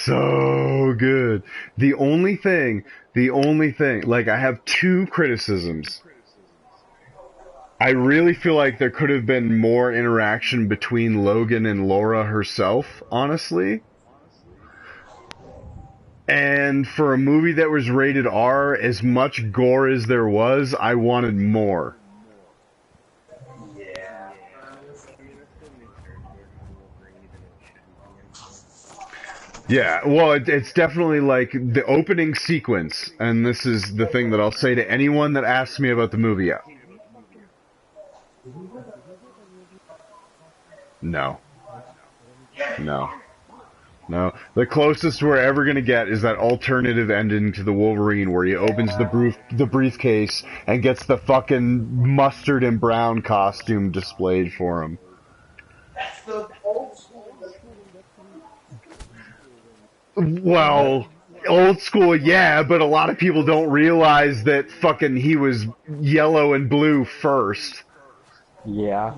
so good. The only thing, like I have two criticisms. I really feel like there could have been more interaction between Logan and Laura herself, honestly. And for a movie that was rated R, as much gore as there was, I wanted more. Yeah, well, it's definitely like the opening sequence, and this is the thing that I'll say to anyone that asks me about the movie. No, no, no. The closest we're ever gonna get is that alternative ending to the Wolverine, where he opens the briefcase and gets the fucking mustard and brown costume displayed for him. Well, old school, yeah, but a lot of people don't realize that fucking he was yellow and blue first.
Yeah.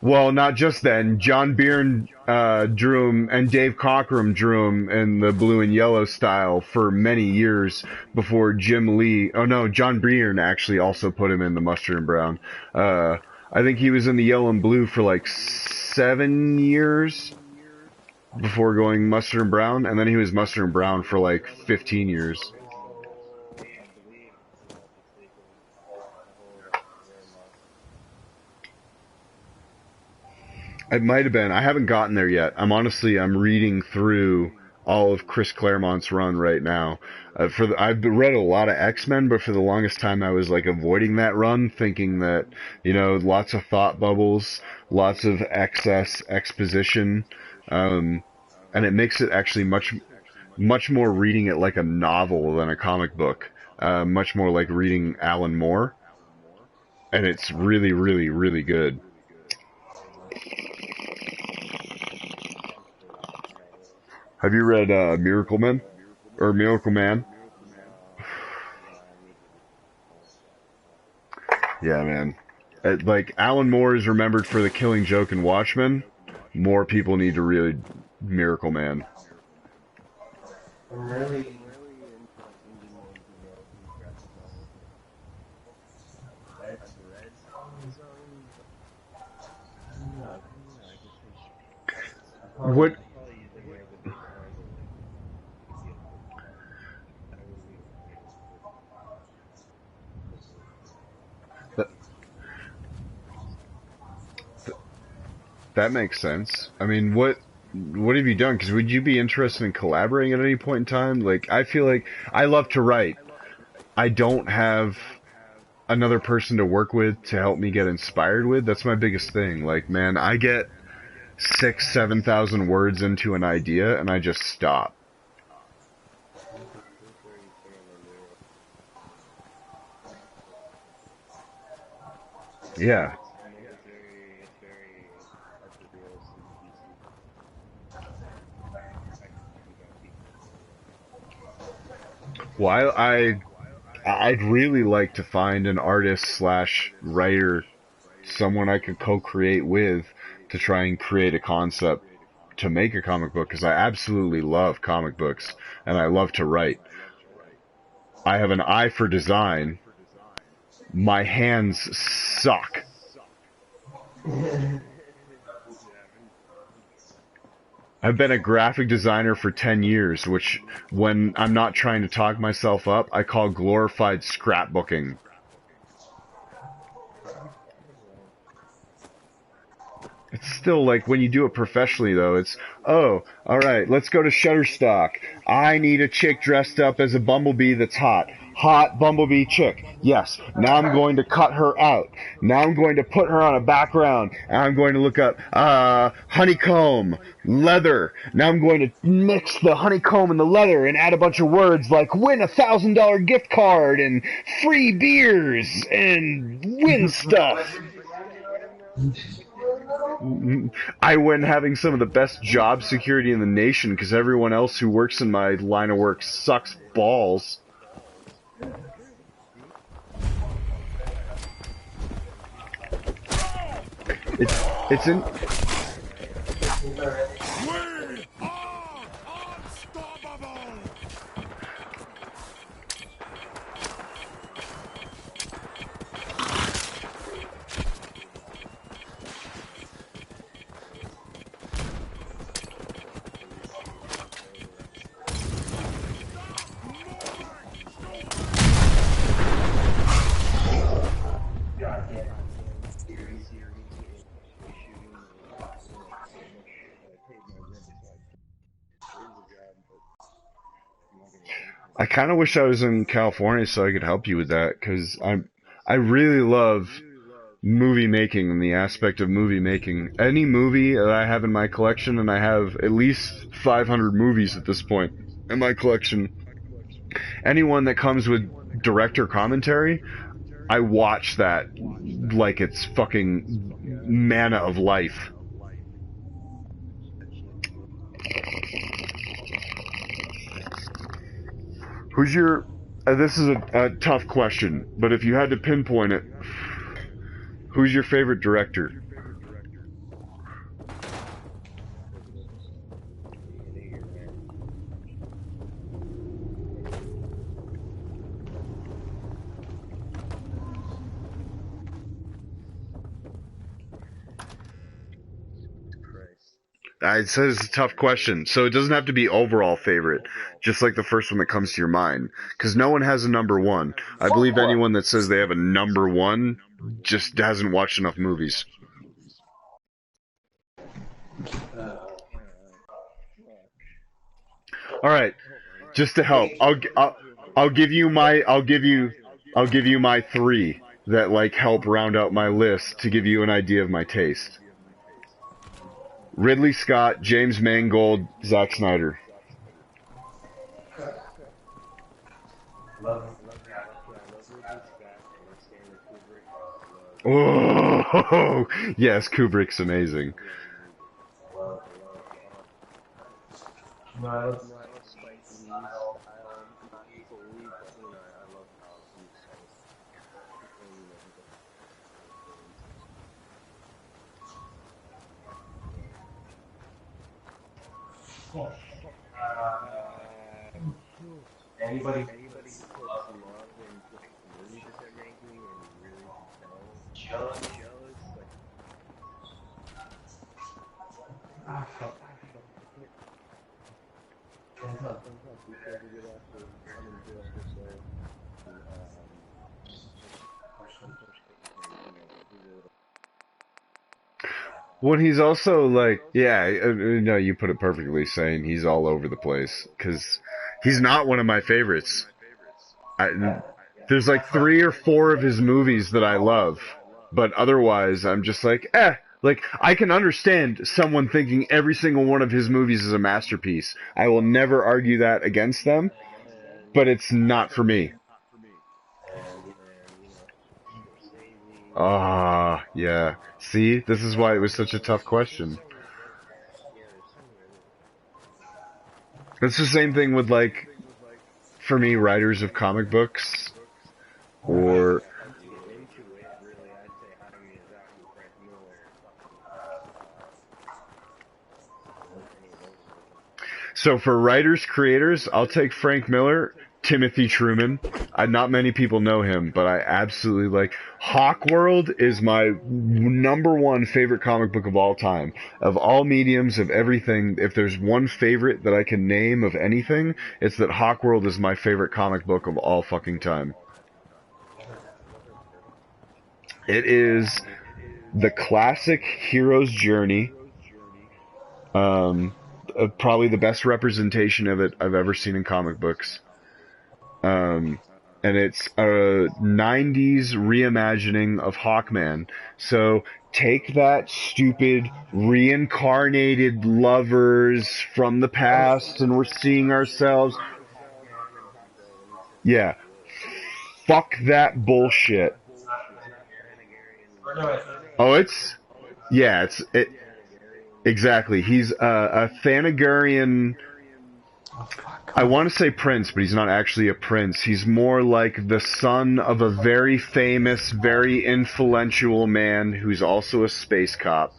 Well, not just then. John Byrne drew him, and Dave Cockrum drew him in the blue and yellow style for many years before Jim Lee. Oh no, John Byrne actually also put him in the mustard and brown. I think he was in the yellow and blue for like 7 years before going mustard and brown, and then he was mustard and brown for like 15 years. It might have been. I haven't gotten there yet. I'm reading through all of Chris Claremont's run right now. I've read a lot of X-Men, but for the longest time I was like avoiding that run, thinking that, lots of thought bubbles, lots of excess exposition, and it makes it actually much more reading it like a novel than a comic book. Much more like reading Alan Moore, and it's really, really, really good. Have you read Miracle Men? Or Miracle Man. Yeah, man. Like, Alan Moore is remembered for The Killing Joke and Watchmen. More people need to read Miracle Man. What? That makes sense. I mean, what have you done? Because would you be interested in collaborating at any point in time? Like, I feel like I love to write. I don't have another person to work with to help me get inspired with. That's my biggest thing. Like, man, I get 7,000 words into an idea and I just stop. Yeah. Well, I'd really like to find an artist slash writer, someone I could co-create with to try and create a concept to make a comic book, because I absolutely love comic books and I love to write. I have an eye for design. My hands suck. I've been a graphic designer for 10 years, which, when I'm not trying to talk myself up, I call glorified scrapbooking. It's still like, when you do it professionally, though, it's, oh, alright, let's go to Shutterstock. I need a chick dressed up as a bumblebee that's hot. Hot bumblebee chick. Yes. Now I'm going to cut her out. Now I'm going to put her on a background. And I'm going to look up, honeycomb, leather. Now I'm going to mix the honeycomb and the leather and add a bunch of words like win $1,000 gift card and free beers and win stuff. I went having some of the best job security in the nation because everyone else who works in my line of work sucks balls. It's in. I kind of wish I was in California so I could help you with that, because I really love movie making and the aspect of movie making. Any movie that I have in my collection, and I have at least 500 movies at this point in my collection, anyone that comes with director commentary, I watch that like it's fucking manna of life. Who's your... this is a tough question, but if you had to pinpoint it, who's your favorite director? It says it's a tough question, so it doesn't have to be overall favorite, just like the first one that comes to your mind, because no one has a number one. I believe anyone that says they have a number one just hasn't watched enough movies. All right, just to help, I'll give you my three that like help round out my list to give you an idea of my taste. Ridley Scott, James Mangold, Zack Snyder. Oh, yes, Kubrick's amazing.
not Spike Lee style, not fully, but I love how he's kind of, he does anybody who puts love into like the movies that they're making and you really can tell they're jealous, like sometimes he kills a good actor. I mean, good actor, so
Well, he's also like, yeah, no, you put it perfectly, saying he's all over the place because he's not one of my favorites. There's like 3 or 4 of his movies that I love, but otherwise I'm just like, eh. Like, I can understand someone thinking every single one of his movies is a masterpiece. I will never argue that against them, but it's not for me. Ah, yeah. See, this is why it was such a tough question. It's the same thing with, like, for me, writers of comic books, or... So for writers, creators, I'll take Frank Miller, Timothy Truman. Not many people know him, but I absolutely like. Hawkworld is my #1 favorite comic book of all time. Of all mediums, of everything, if there's one favorite that I can name of anything, it's that Hawkworld is my favorite comic book of all fucking time. It is the classic hero's journey. Probably the best representation of it I've ever seen in comic books. And it's a 90s reimagining of Hawkman. So take that stupid reincarnated lovers from the past and we're seeing ourselves. Yeah. Fuck that bullshit. Oh, exactly. He's a Thanagarian. I want to say prince, but he's not actually a prince. He's more like the son of a very famous, very influential man who's also a space cop.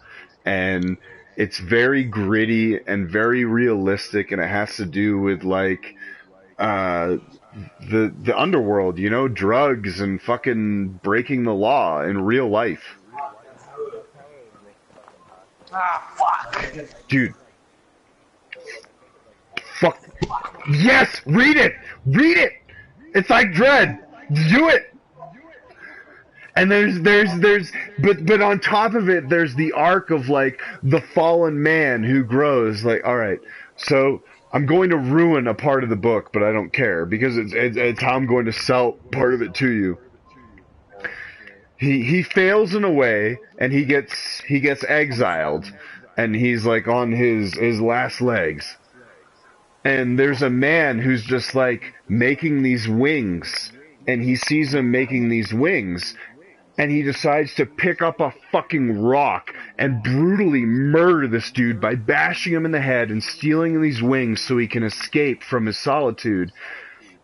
And it's very gritty and very realistic, and it has to do with like the underworld, you know, drugs and fucking breaking the law in real life. Dude. Fuck. Yes! Read it! Read it! It's like Dredd. Do it! And but on top of it, there's the arc of like the fallen man who grows. Like, alright, so I'm going to ruin a part of the book, but I don't care because it's how I'm going to sell part of it to you. He fails in a way, and he gets exiled, and he's like on his last legs. And there's a man who's just like making these wings, and he sees him making these wings, and he decides to pick up a fucking rock and brutally murder this dude by bashing him in the head and stealing these wings so he can escape from his solitude.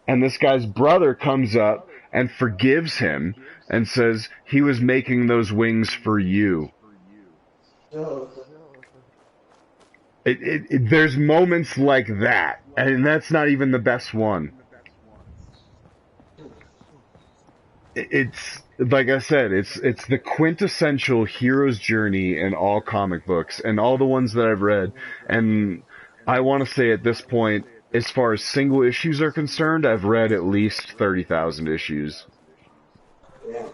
And this guy's brother comes up and forgives him and says he was making those wings for you. There's moments like that, and that's not even the best one. It's like I said, it's the quintessential hero's journey in all comic books and all the ones that I've read. And I want to say at this point, as far as single issues are concerned, I've read at least 30,000 issues.
Yeah.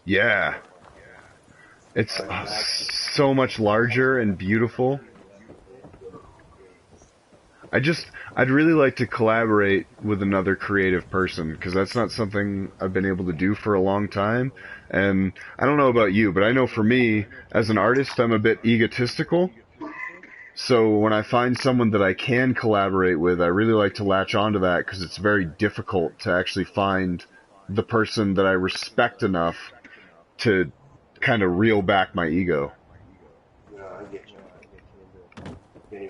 Yeah. It's so much larger and beautiful. I'd really like to collaborate with another creative person, because that's not something I've been able to do for a long time. And I don't know about you, but I know for me, as an artist, I'm a bit egotistical. So when I find someone that I can collaborate with, I really like to latch onto that, because it's very difficult to actually find the person that I respect enough to kind of reel back my ego.
No, I get you. Gonna be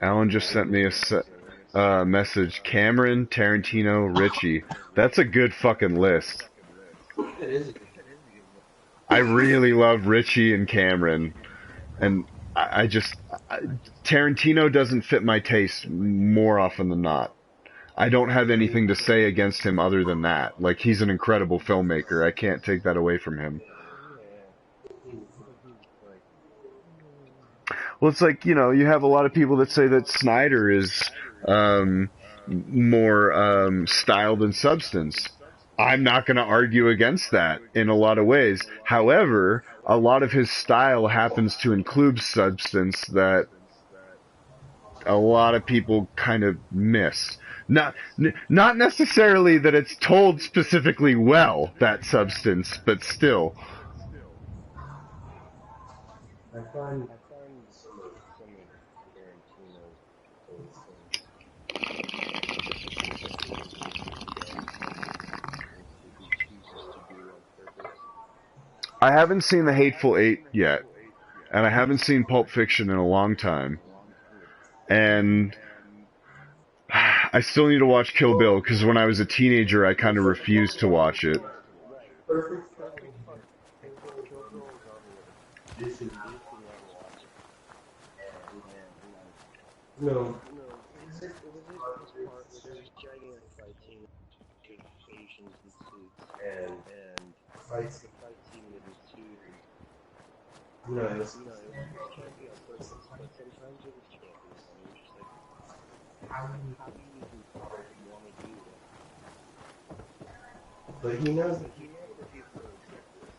Alan just sent me a message. Cameron, Tarantino, Richie. That's a good fucking list.
It is a good
I really love Richie and Cameron, and Tarantino doesn't fit my taste more often than not. I don't have anything to say against him other than that. Like, he's an incredible filmmaker. I can't take that away from him. Well, it's like, you have a lot of people that say that Snyder is more style than substance. I'm not going to argue against that in a lot of ways. However, a lot of his style happens to include substance that a lot of people kind of miss. Not necessarily that it's told specifically well, that substance, but still.
I find
some of Tarantino's things he chooses to do on purpose.
I haven't seen The Hateful Eight yet, and I haven't seen Pulp Fiction in a long time. And I still need to watch Kill Bill, because when I was a teenager, I kind of refused to watch it.
perfect.
This is watch it.
No.
It was this part where there was gigantic fight scene with Asians in suits
And
and
fights.
the fight scene with his two.
No, it was
It was campy on purpose, but sometimes it was campy, and it was just like, how do you even want to do that?
but he knows that
He knows that people will accept this.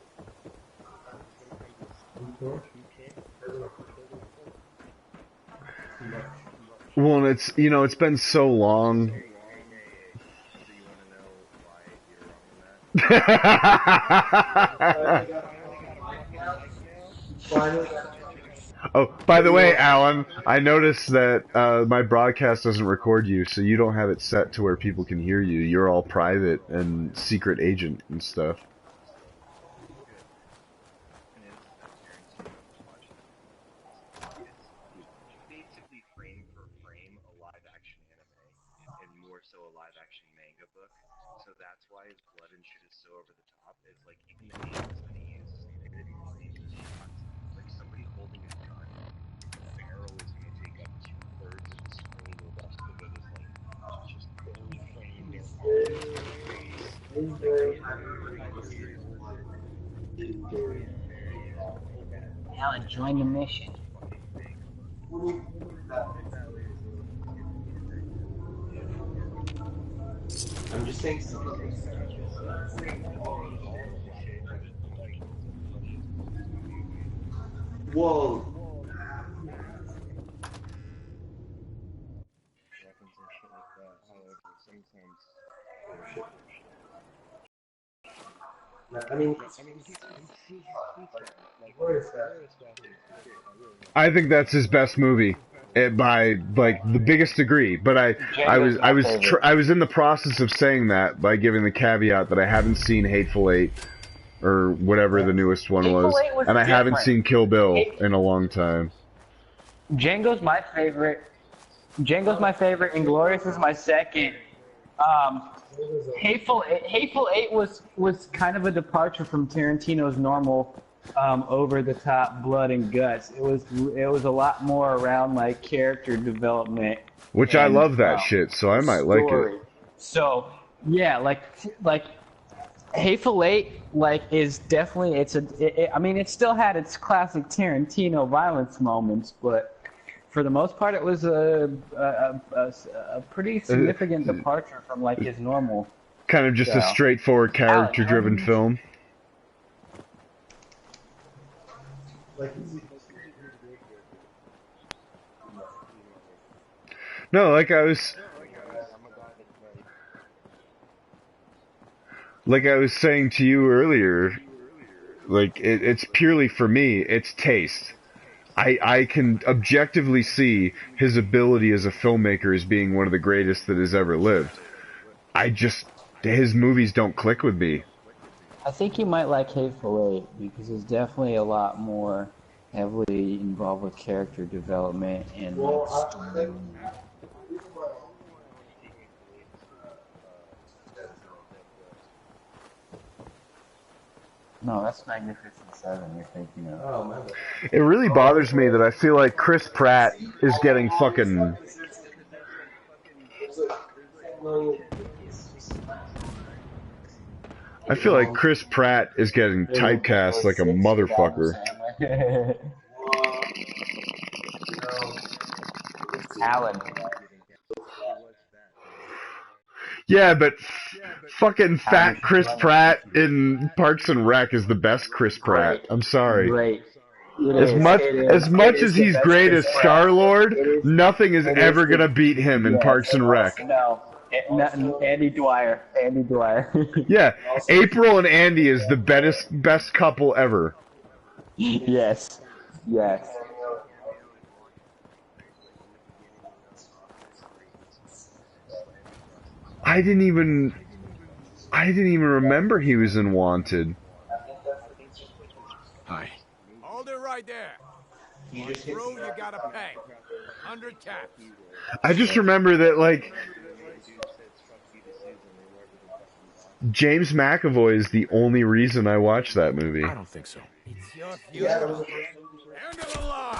Sometimes it's
he
too campy.
too much.
Well, and it's been so long.
Hey, do you want to know why you're wrong on that?
Finally,
Oh, by the way, Alan, I noticed that my broadcast doesn't record you, so you don't have it set to where people can hear you. You're all private and secret agent and stuff.
Basically frame for frame a live action anime and more so a live action manga book. So that's why his blood and shit is so over the top. It's like even the angles that he uses to edit these shots, like somebody holding a gun, the barrel is going to take up 2/3 of the screen. The rest of it is like just barely framed or off the screen. Like it's very
Alan, join the mission.
I'm just saying. Whoa. I mean,
I think that's his best movie, by like the biggest degree. But I was in the process of saying that by giving the caveat that I haven't seen Hateful Eight or whatever the newest one was, and I haven't seen Kill Bill in a long time.
Django's my favorite. And Glorious is my second. Hateful Eight was kind of a departure from Tarantino's normal over the top blood and guts. It was a lot more around like character development.
Which I love that shit, so I might like it.
So yeah, like Hateful Eight is definitely I mean it still had its classic Tarantino violence moments, but for the most part, it was a pretty significant departure from like his normal.
Kind of just a straightforward character-driven film.
Like he's a great character.
No, like I was
I'm a guy that's very.
like I was saying to you earlier, like it's purely for me, it's taste. I can objectively see his ability as a filmmaker as being one of the greatest that has ever lived. His movies don't click with me.
I think you might like Hateful Eight because it's definitely a lot more heavily involved with character development and
Well,
like
I think
story.
the reason why I want to see Hateful Eight is because
No, that's Magnificent Seven you're thinking of.
oh man.
It really bothers me that I feel like Chris Pratt is getting fucking. I feel like Chris Pratt is getting typecast like a motherfucker.
Alan.
Yeah, but fucking fat
Alan
Chris Pratt in Parks and Rec is the best Chris Pratt. I'm sorry.
Great. It
As
is,
much
it is,
as much
it
as
is the
he's
best
great
Chris
as
Pratt.
Star Lord,
It is-
nothing is
it
ever
the-
gonna beat him in
yes.
Parks and Rec.
No, Andy Dwyer. Andy Dwyer.
Yeah, April and Andy is the best couple ever.
Yes. Yes.
I didn't even remember he was in Wanted.
Hi. Hold it right there. Through, you gotta pay. 100 caps.
I just remember that like James McAvoy is the only reason I watched that movie.
I don't think so. It's your funeral. End of the line.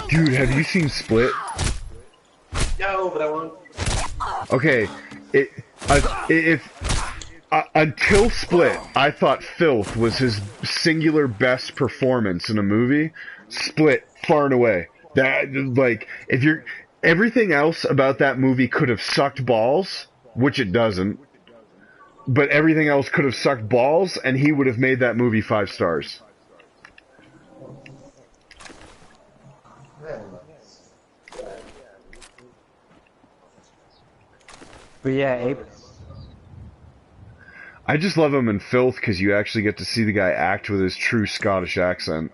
Dude, have you seen Split?
No, but I want.
Okay, until Split, I thought Filth was his singular best performance in a movie. Split, far and away. That like, if you're everything else about that movie could have sucked balls, which it doesn't. But everything else could have sucked balls, and he would have made that movie 5 stars.
But yeah,
I just love him in Filth because you actually get to see the guy act with his true Scottish accent.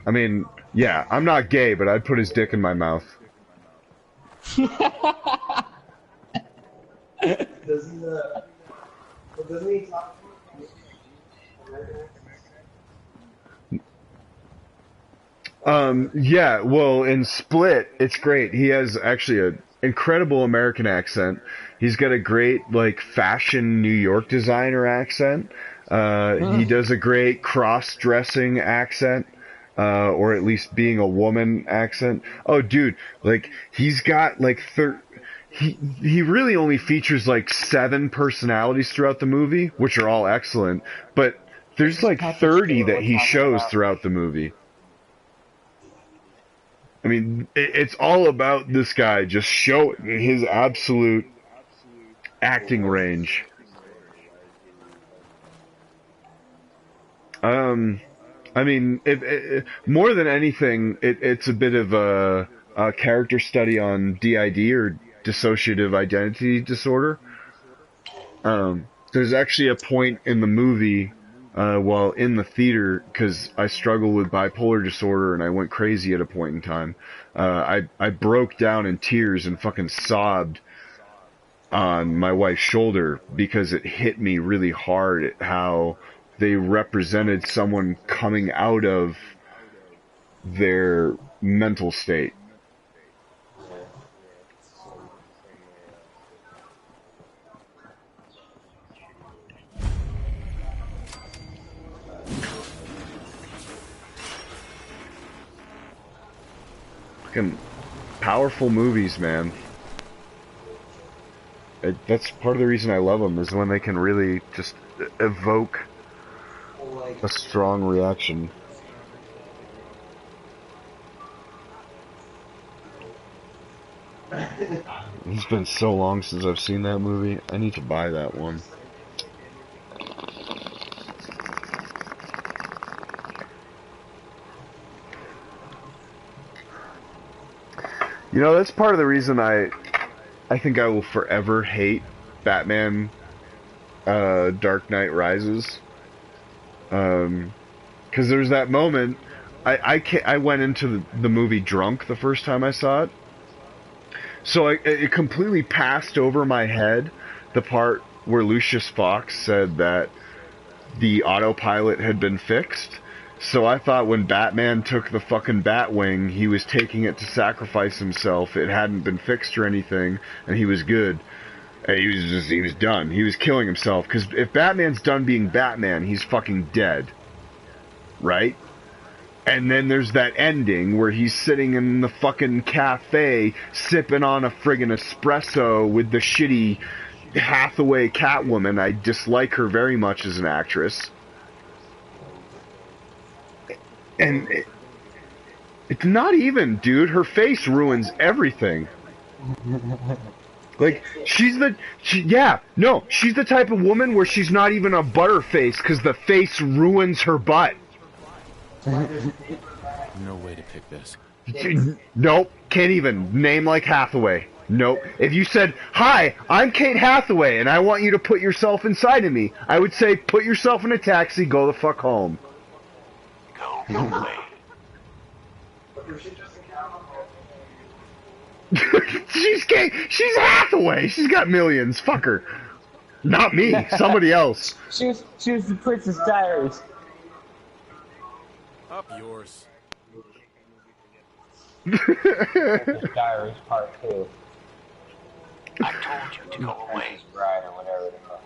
I mean, yeah, I'm not gay, but I'd put his dick in my mouth.
Doesn't he talk?
Yeah, well, in Split, it's great. He has actually an incredible American accent. He's got a great, like, fashion New York designer accent. He does a great cross-dressing accent, or at least being a woman accent. Oh, dude, like, he's got, like, he really only features, like, 7 personalities throughout the movie, which are all excellent, but there's, like, 30 that he shows throughout the movie. I mean, it's all about this guy just showing his absolute acting range. I mean, more than anything, it's a bit of a character study on DID, or dissociative identity disorder. There's actually a point in the movie while in the theater, because I struggle with bipolar disorder and I went crazy at a point in time. I broke down in tears and fucking sobbed on my wife's shoulder because it hit me really hard at how they represented someone coming out of their mental state. Fucking powerful movies, man. That's part of the reason I love them, is when they can really just evoke a strong reaction. He's been so long since I've seen that movie. I need to buy that one. You know, that's part of the reason I think I will forever hate Batman Dark Knight Rises. Because there's that moment, I went into the movie drunk the first time I saw it. So it completely passed over my head the part where Lucius Fox said that the autopilot had been fixed. So I thought when Batman took the fucking Batwing, he was taking it to sacrifice himself. It hadn't been fixed or anything, and he was good. He was done. He was killing himself. Because if Batman's done being Batman, he's fucking dead. Right? And then there's that ending where he's sitting in the fucking cafe sipping on a friggin' espresso with the shitty Hathaway Catwoman. I dislike her very much as an actress. And it's not even, dude. Her face ruins everything. Like, she's the type of woman where she's not even a butterface because the face ruins her butt.
No way to pick this.
Nope, can't even. Name like Hathaway. Nope. If you said, "Hi, I'm Kate Hathaway, and I want you to put yourself inside of me," I would say, "Put yourself in a taxi, go the fuck home."
Go away.
She's Hathaway. She's got millions. Fuck her. Not me. Somebody else.
She was the Princess Diaries.
Up yours.
Princess Diaries Part 2.
I told you to go away.
Bride or whatever the fuck.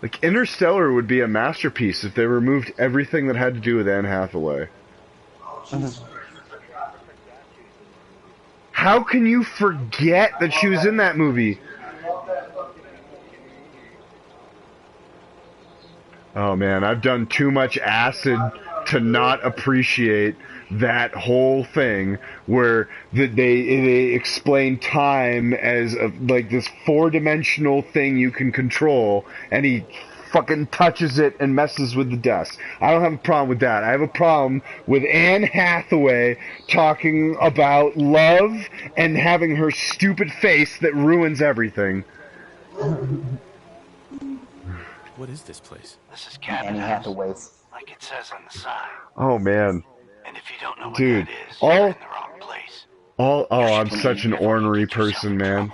Like, Interstellar would be a masterpiece if they removed everything that had to do with Anne Hathaway. How can you forget that she was in that movie? Oh man, I've done too much acid to not appreciate that whole thing where they explain time as like this four-dimensional thing you can control, and he fucking touches it and messes with the dust. I don't have a problem with that. I have a problem with Anne Hathaway talking about love and having her stupid face that ruins everything.
What is this place?
This is Cabin
Anne
House,
Hathaway.
like it says on the sign.
Oh man.
And if you don't know what
Dude,
that is, you're in the wrong place.
I'm such an ornery person, man.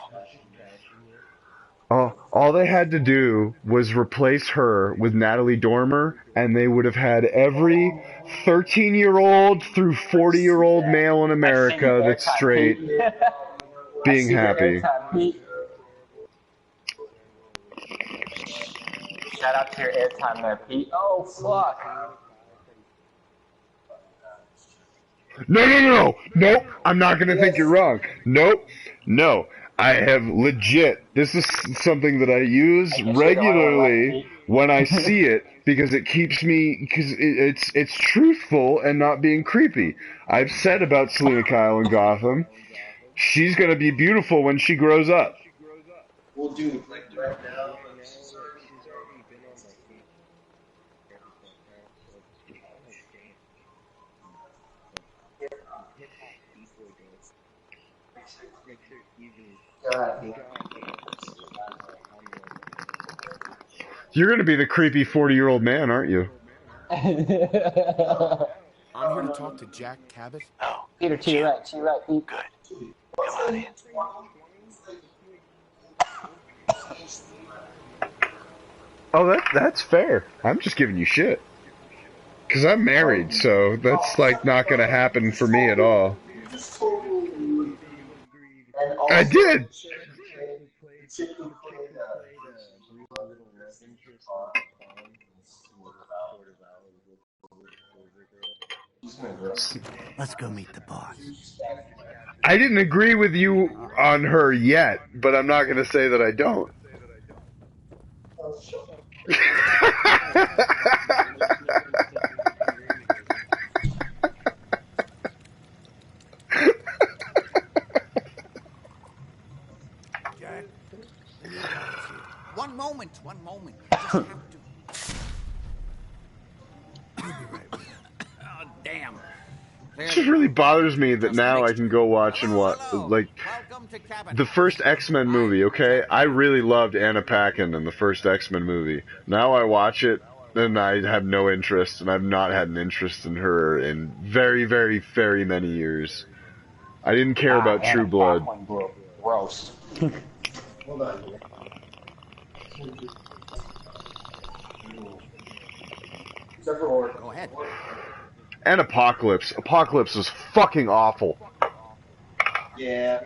All they had to do was replace her with Natalie Dormer, and they would have had every 13-year-old through 40-year-old male in America that's straight being happy.
Shout out to your airtime there, Pete. Oh, fuck.
No. Nope. I'm not going to think you're wrong. Nope. No. I have legit. This is something that I use regularly when I see it because it keeps me, because it's truthful and not being creepy. I've said about Selena Kyle in Gotham, she's going to be beautiful when she grows up.
Well, dude, like right now,
You're going to be the creepy 40-year-old man, aren't you?
I'm here to talk to Jack Cabot.
Oh,
Peter, to your right, Pete.
good. Come on in.
Oh, that's fair. I'm just giving you shit. Because I'm married, so that's, like, not going to happen for me at all. I did!
Let's go meet the boss.
I didn't agree with you on her yet, but I'm not going to say that I don't.
One moment. I just have to. I'll be right with you. Oh, damn.
It just really bothers me that now I can go watch and what,
Hello.
like,
Welcome to Cabin
the first X-Men movie, okay? I really loved Anna Paquin in the first X-Men movie. Now I watch it, and I have no interest, and I've not had an interest in her in very, very, very many years. I didn't care about True Blood.
Gross.
Hold on. Except for Oracle.
Go ahead.
And Apocalypse. Apocalypse was fucking awful.
Yeah.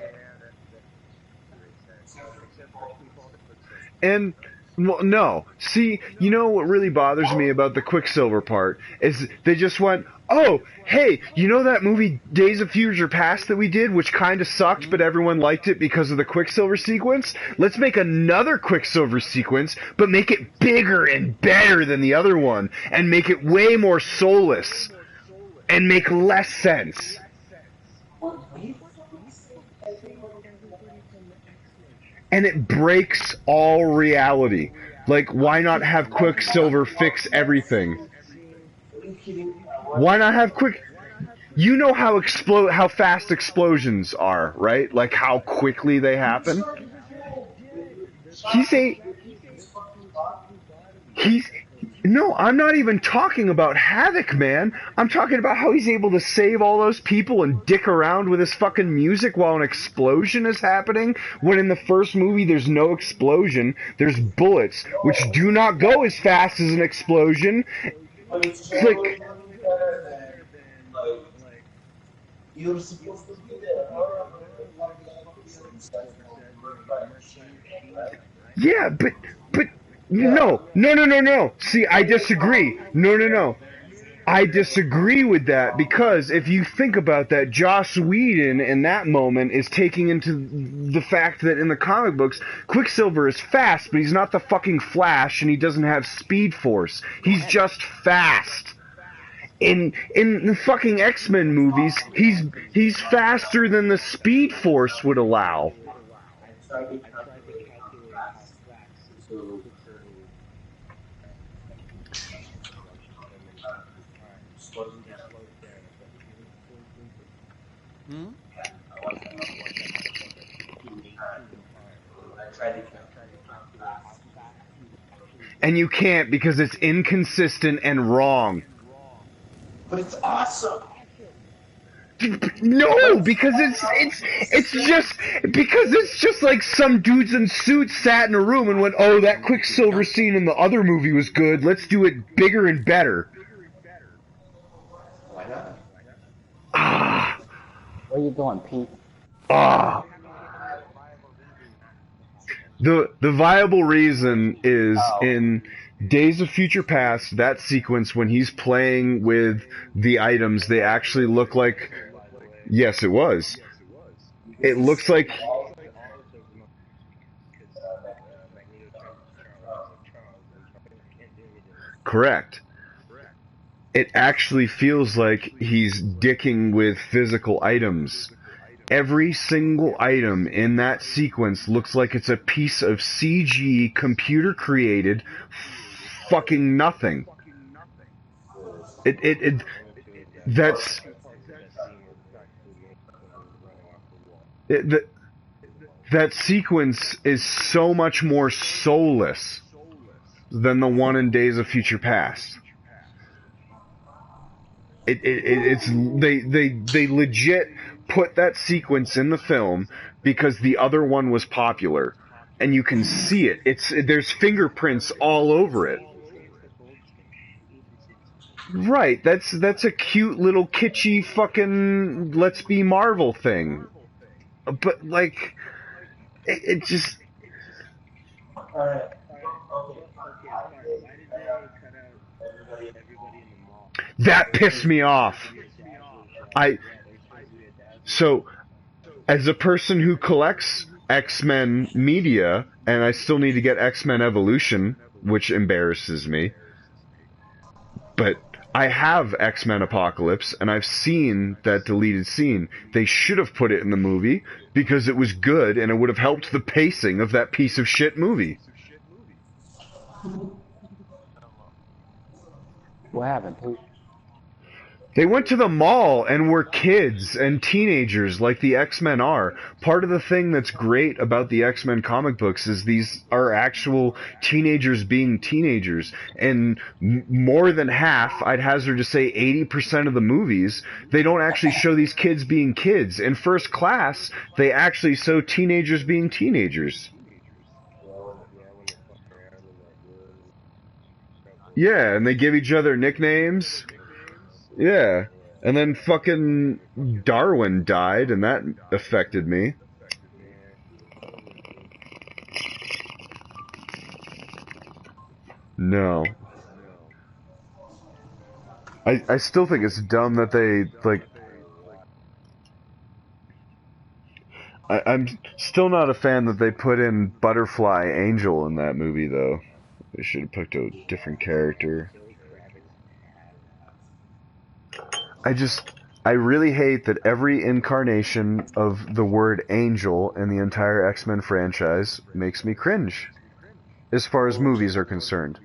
And, well, no. See, you know what really bothers me about the Quicksilver part is they just went, oh, hey, you know that movie Days of Future Past that we did, which kind of sucked, but everyone liked it because of the Quicksilver sequence? Let's make another Quicksilver sequence, but make it bigger and better than the other one, and make it way more soulless, and make less sense. And it breaks all reality. Like, why not have Quicksilver fix everything? Why not have You know how fast explosions are, right? Like how quickly they happen. No, I'm not even talking about Havoc, man. I'm talking about how he's able to save all those people and dick around with his fucking music while an explosion is happening, when in the first movie there's no explosion, there's bullets, which do not go as fast as an explosion. It's like...
You're supposed to be there.
Yeah, but no. See, I disagree. No. I disagree with that, because if you think about that, Joss Whedon in that moment is taking into the fact that in the comic books, Quicksilver is fast, but he's not the fucking Flash, and he doesn't have Speed Force. He's just fast. In the fucking X-Men movies, he's faster than the Speed Force would allow. And you can't, because it's inconsistent and wrong.
But it's awesome.
No, because it's just like some dudes in suits sat in a room and went, oh, that Quicksilver scene in the other movie was good. Let's do it bigger and better.
Why not?
Where you going, Pete?
The viable reason is in Days of Future Past, that sequence when he's playing with the items, they actually look like... Yes, it was. It looks like... Correct. It actually feels like he's dicking with physical items. Every single item in that sequence looks like it's a piece of CG, computer-created fucking nothing. That sequence is so much more soulless than the one in Days of Future Past. They legit put that sequence in the film because the other one was popular, and you can see it. There's fingerprints all over it. Right, that's a cute little kitschy fucking let's be Marvel thing. But like it just that pissed me off. So, as a person who collects X-Men media, and I still need to get X-Men Evolution, which embarrasses me, but I have X-Men Apocalypse, and I've seen that deleted scene. They should have put it in the movie because it was good, and it would have helped the pacing of that piece of shit movie.
What happened?
They went to the mall and were kids and teenagers like the X-Men are. Part of the thing that's great about the X-Men comic books is these are actual teenagers being teenagers. And more than half, I'd hazard to say 80% of the movies, they don't actually show these kids being kids. In First Class, they actually show teenagers being teenagers. Yeah, and they give each other nicknames. Yeah, and then fucking Darwin died, and that affected me. No. I still think it's dumb that they, like... I'm still not a fan that they put in Butterfly Angel in that movie, though. They should have picked a different character. I really hate that every incarnation of the word angel in the entire X-Men franchise makes me cringe, as far as movies are concerned.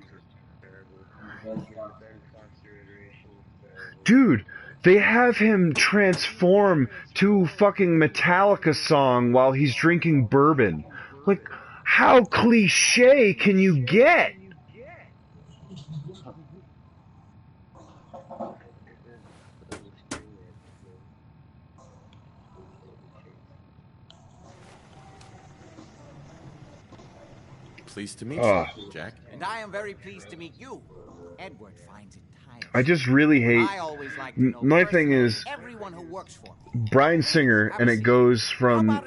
Dude, they have him transform to fucking Metallica song while he's drinking bourbon. Like, how cliche can you get?
Pleased to meet you, Jack.
And I am very pleased to meet you. Edward finds it tiresome.
I just really hate...
I always like to know
My thing is,
everyone who works for me.
Bryan Singer, and it goes from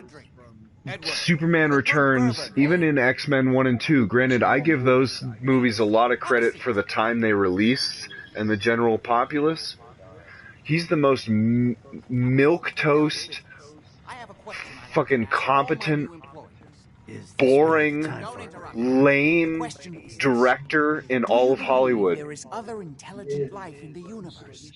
Superman Returns, even in X-Men 1 and 2. Granted, I give those movies a lot of credit for the time they released and the general populace. He's the most milquetoast, fucking competent, boring, lame director in all of Hollywood.
There is other intelligent life in the universe.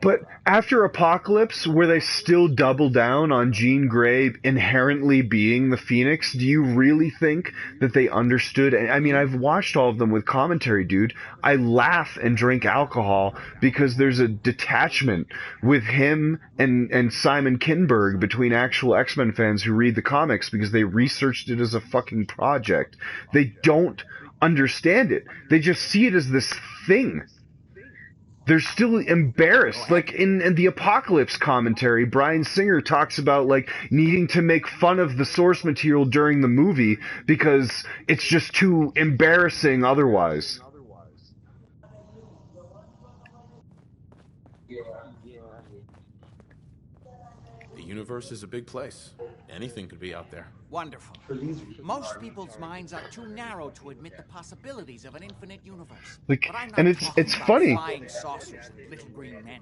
But after Apocalypse, where they still double down on Jean Grey inherently being the Phoenix, do you really think that they understood? I mean, I've watched all of them with commentary, dude. I laugh and drink alcohol because there's a detachment with him and Simon Kinberg between actual X-Men fans who read the comics because they researched it as a fucking project. They don't understand it. They just see it as this thing. They're still embarrassed. Like, in the Apocalypse commentary, Bryan Singer talks about, like, needing to make fun of the source material during the movie because it's just too embarrassing otherwise.
The universe is a big place. Anything could be out there.
Wonderful. Most people's minds are too narrow to admit the possibilities of an infinite universe.
Like,
but I'm not
and
talking
it's
about
funny.
flying saucers and little green men.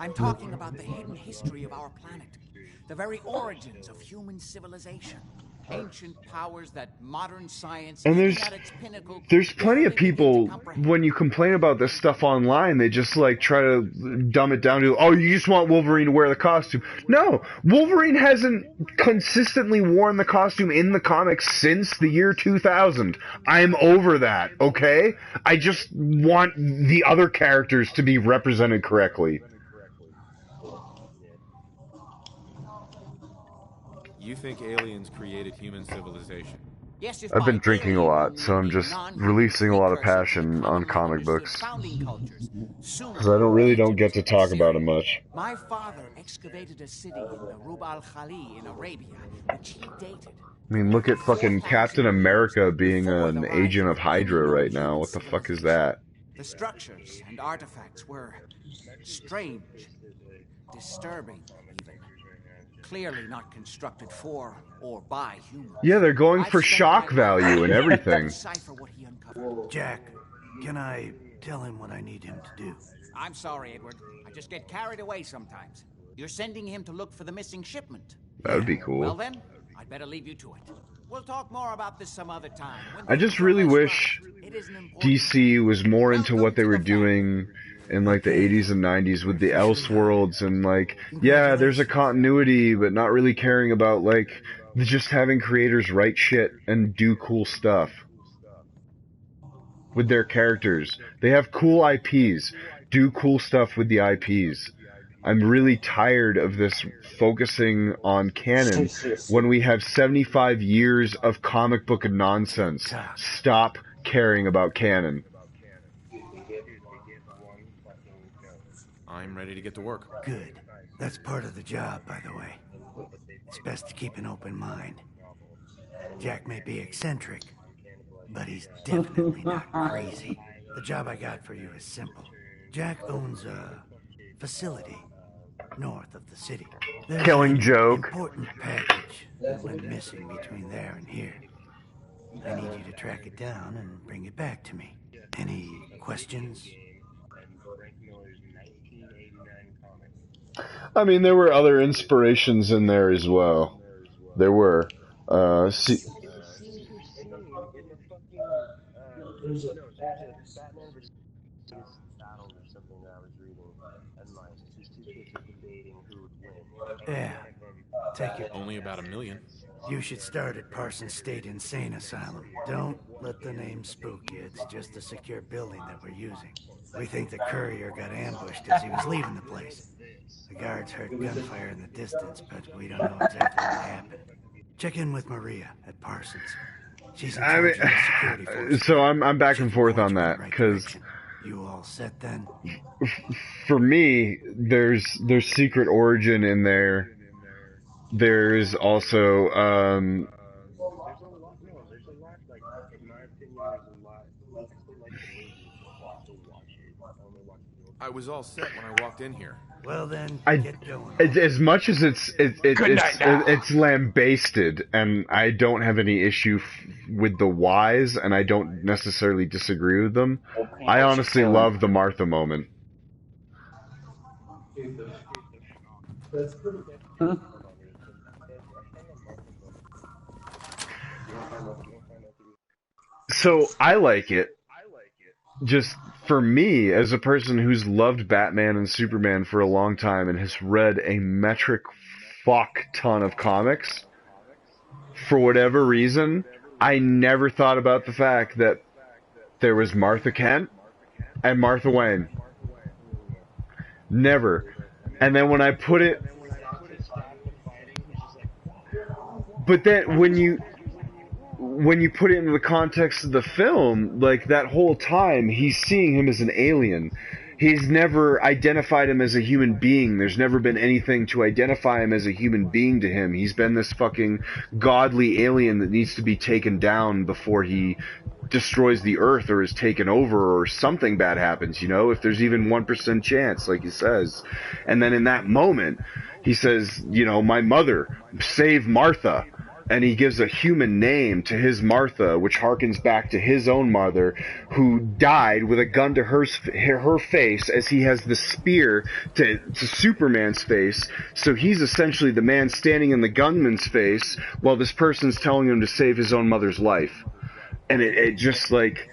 I'm talking about the hidden history of our planet, the very origins of human civilization, ancient powers that modern science,
And
even at its pinnacle,
there's plenty of
barely begin to
people,
comprehend.
when you complain about this stuff online, they just, like, try to dumb it down to, oh, you just want Wolverine to wear the costume. No, Wolverine hasn't consistently worn the costume in the comics since the year 2000. I'm over that, okay? I just want the other characters to be represented correctly.
You think aliens created human civilization?
Yes, if
I've been
by
drinking a
alien
lot,
you
so I'm
mean
just
non-human
releasing a lot of
precursors
passion
that
on
commonly
comic
understood
books.
founding cultures. Soon,
Because I don't really don't get
Egypt,
to talk about them
Syria.
much.
My father excavated a city in the Rub al-Khali in Arabia, which he dated.
I mean, look at fucking Captain America being an agent of Hydra right now. What the fuck is that?
The structures and artifacts were strange, disturbing even. Clearly not constructed for or by humans.
Yeah, they're going
I've
for
spent
shock
my
value
life
and
trying to
everything.
decipher what he uncovered.
Jack, can I tell him what I need him to do?
I'm sorry, Edward. I just get carried away sometimes. You're sending him to look for the missing shipment.
That would be cool.
Well then, I'd better leave you to it. We'll talk more about this some other time. When
I just
things are
really
less
wish
rushed. It is an important
DC was more into
Welcome
what they
to
were
the family.
doing in like the 80s and 90s with the Elseworlds and like, yeah, there's a continuity, but not really caring about like just having creators write shit and do cool stuff with their characters. They have cool IPs. Do cool stuff with the IPs. I'm really tired of this focusing on canon when we have 75 years of comic book nonsense. Stop caring about canon.
I'm ready to get to work.
Good. That's part of the job, by the way. It's best to keep an open mind. Jack may be eccentric, but he's definitely not crazy. The job I got for you is simple. Jack owns a facility north of the city. There's
Killing
an
joke.
important package that went missing between there and here. I need you to track it down and bring it back to me. Any questions?
I mean, there were other inspirations in there as well. There were.
Yeah, take it.
Only about 1 million.
You should start at Parsons State Insane Asylum. Don't let the name spook you. It's just a secure building that we're using. We think the courier got ambushed as he was leaving the place. The guards heard gunfire in the distance, but we don't know exactly what happened. Check in with Maria at Parsons. She's in charge of the security force.
So I'm back and forth on that because
you all set then?
For me, there's Secret Origin in there. There's also
There's a lot, like, in my opinion, there's a lot, I still like the movie, I still watch it,
I was all set when I walked in here.
Well then, get going.
As much as it's lambasted, and I don't have any issue with the whys, and I don't necessarily disagree with them. I honestly love the Martha moment. So I like it. Just for me, as a person who's loved Batman and Superman for a long time and has read a metric fuck ton of comics, for whatever reason, I never thought about the fact that there was Martha Kent and Martha Wayne. Never. And then when I put it... But then when you put it into the context of the film, like that whole time, he's seeing him as an alien. He's never identified him as a human being. There's never been anything to identify him as a human being to him. He's been this fucking godly alien that needs to be taken down before he destroys the earth or is taken over or something bad happens, you know, if there's even 1% chance, like he says. And then in that moment, he says, you know, my mother, save Martha. And he gives a human name to his Martha, which harkens back to his own mother, who died with a gun to her face as he has the spear to Superman's face. So he's essentially the man standing in the gunman's face while this person's telling him to save his own mother's life. And it just like...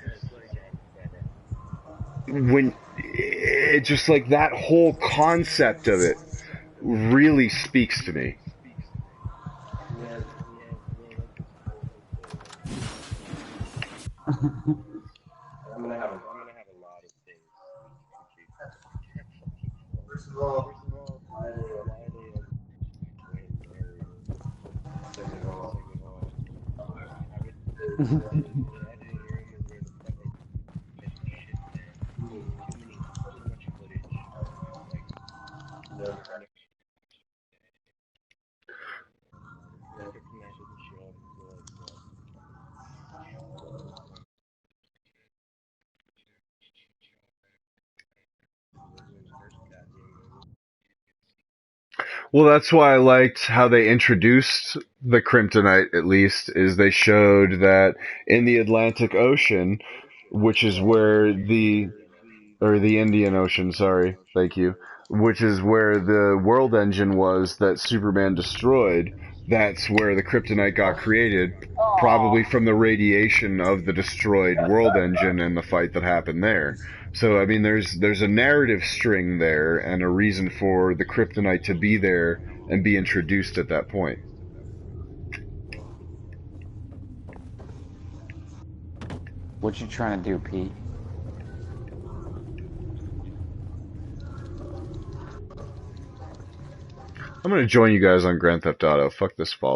It just like that whole concept of it really speaks to me.
I'm gonna have a lot of things. First of all,
Well, that's why I liked how they introduced the Kryptonite, at least, is they showed that in the Atlantic Ocean, which is where the or the Indian Ocean, sorry, thank you, which is where the world engine was that Superman destroyed. That's where the kryptonite got created, probably from the radiation of the destroyed world engine and the fight that happened there. So I mean, there's a narrative string there and a reason for the kryptonite to be there and be introduced at that point.
What you trying to do, Pete?
I'm gonna join you guys on Grand Theft Auto. Fuck this fall.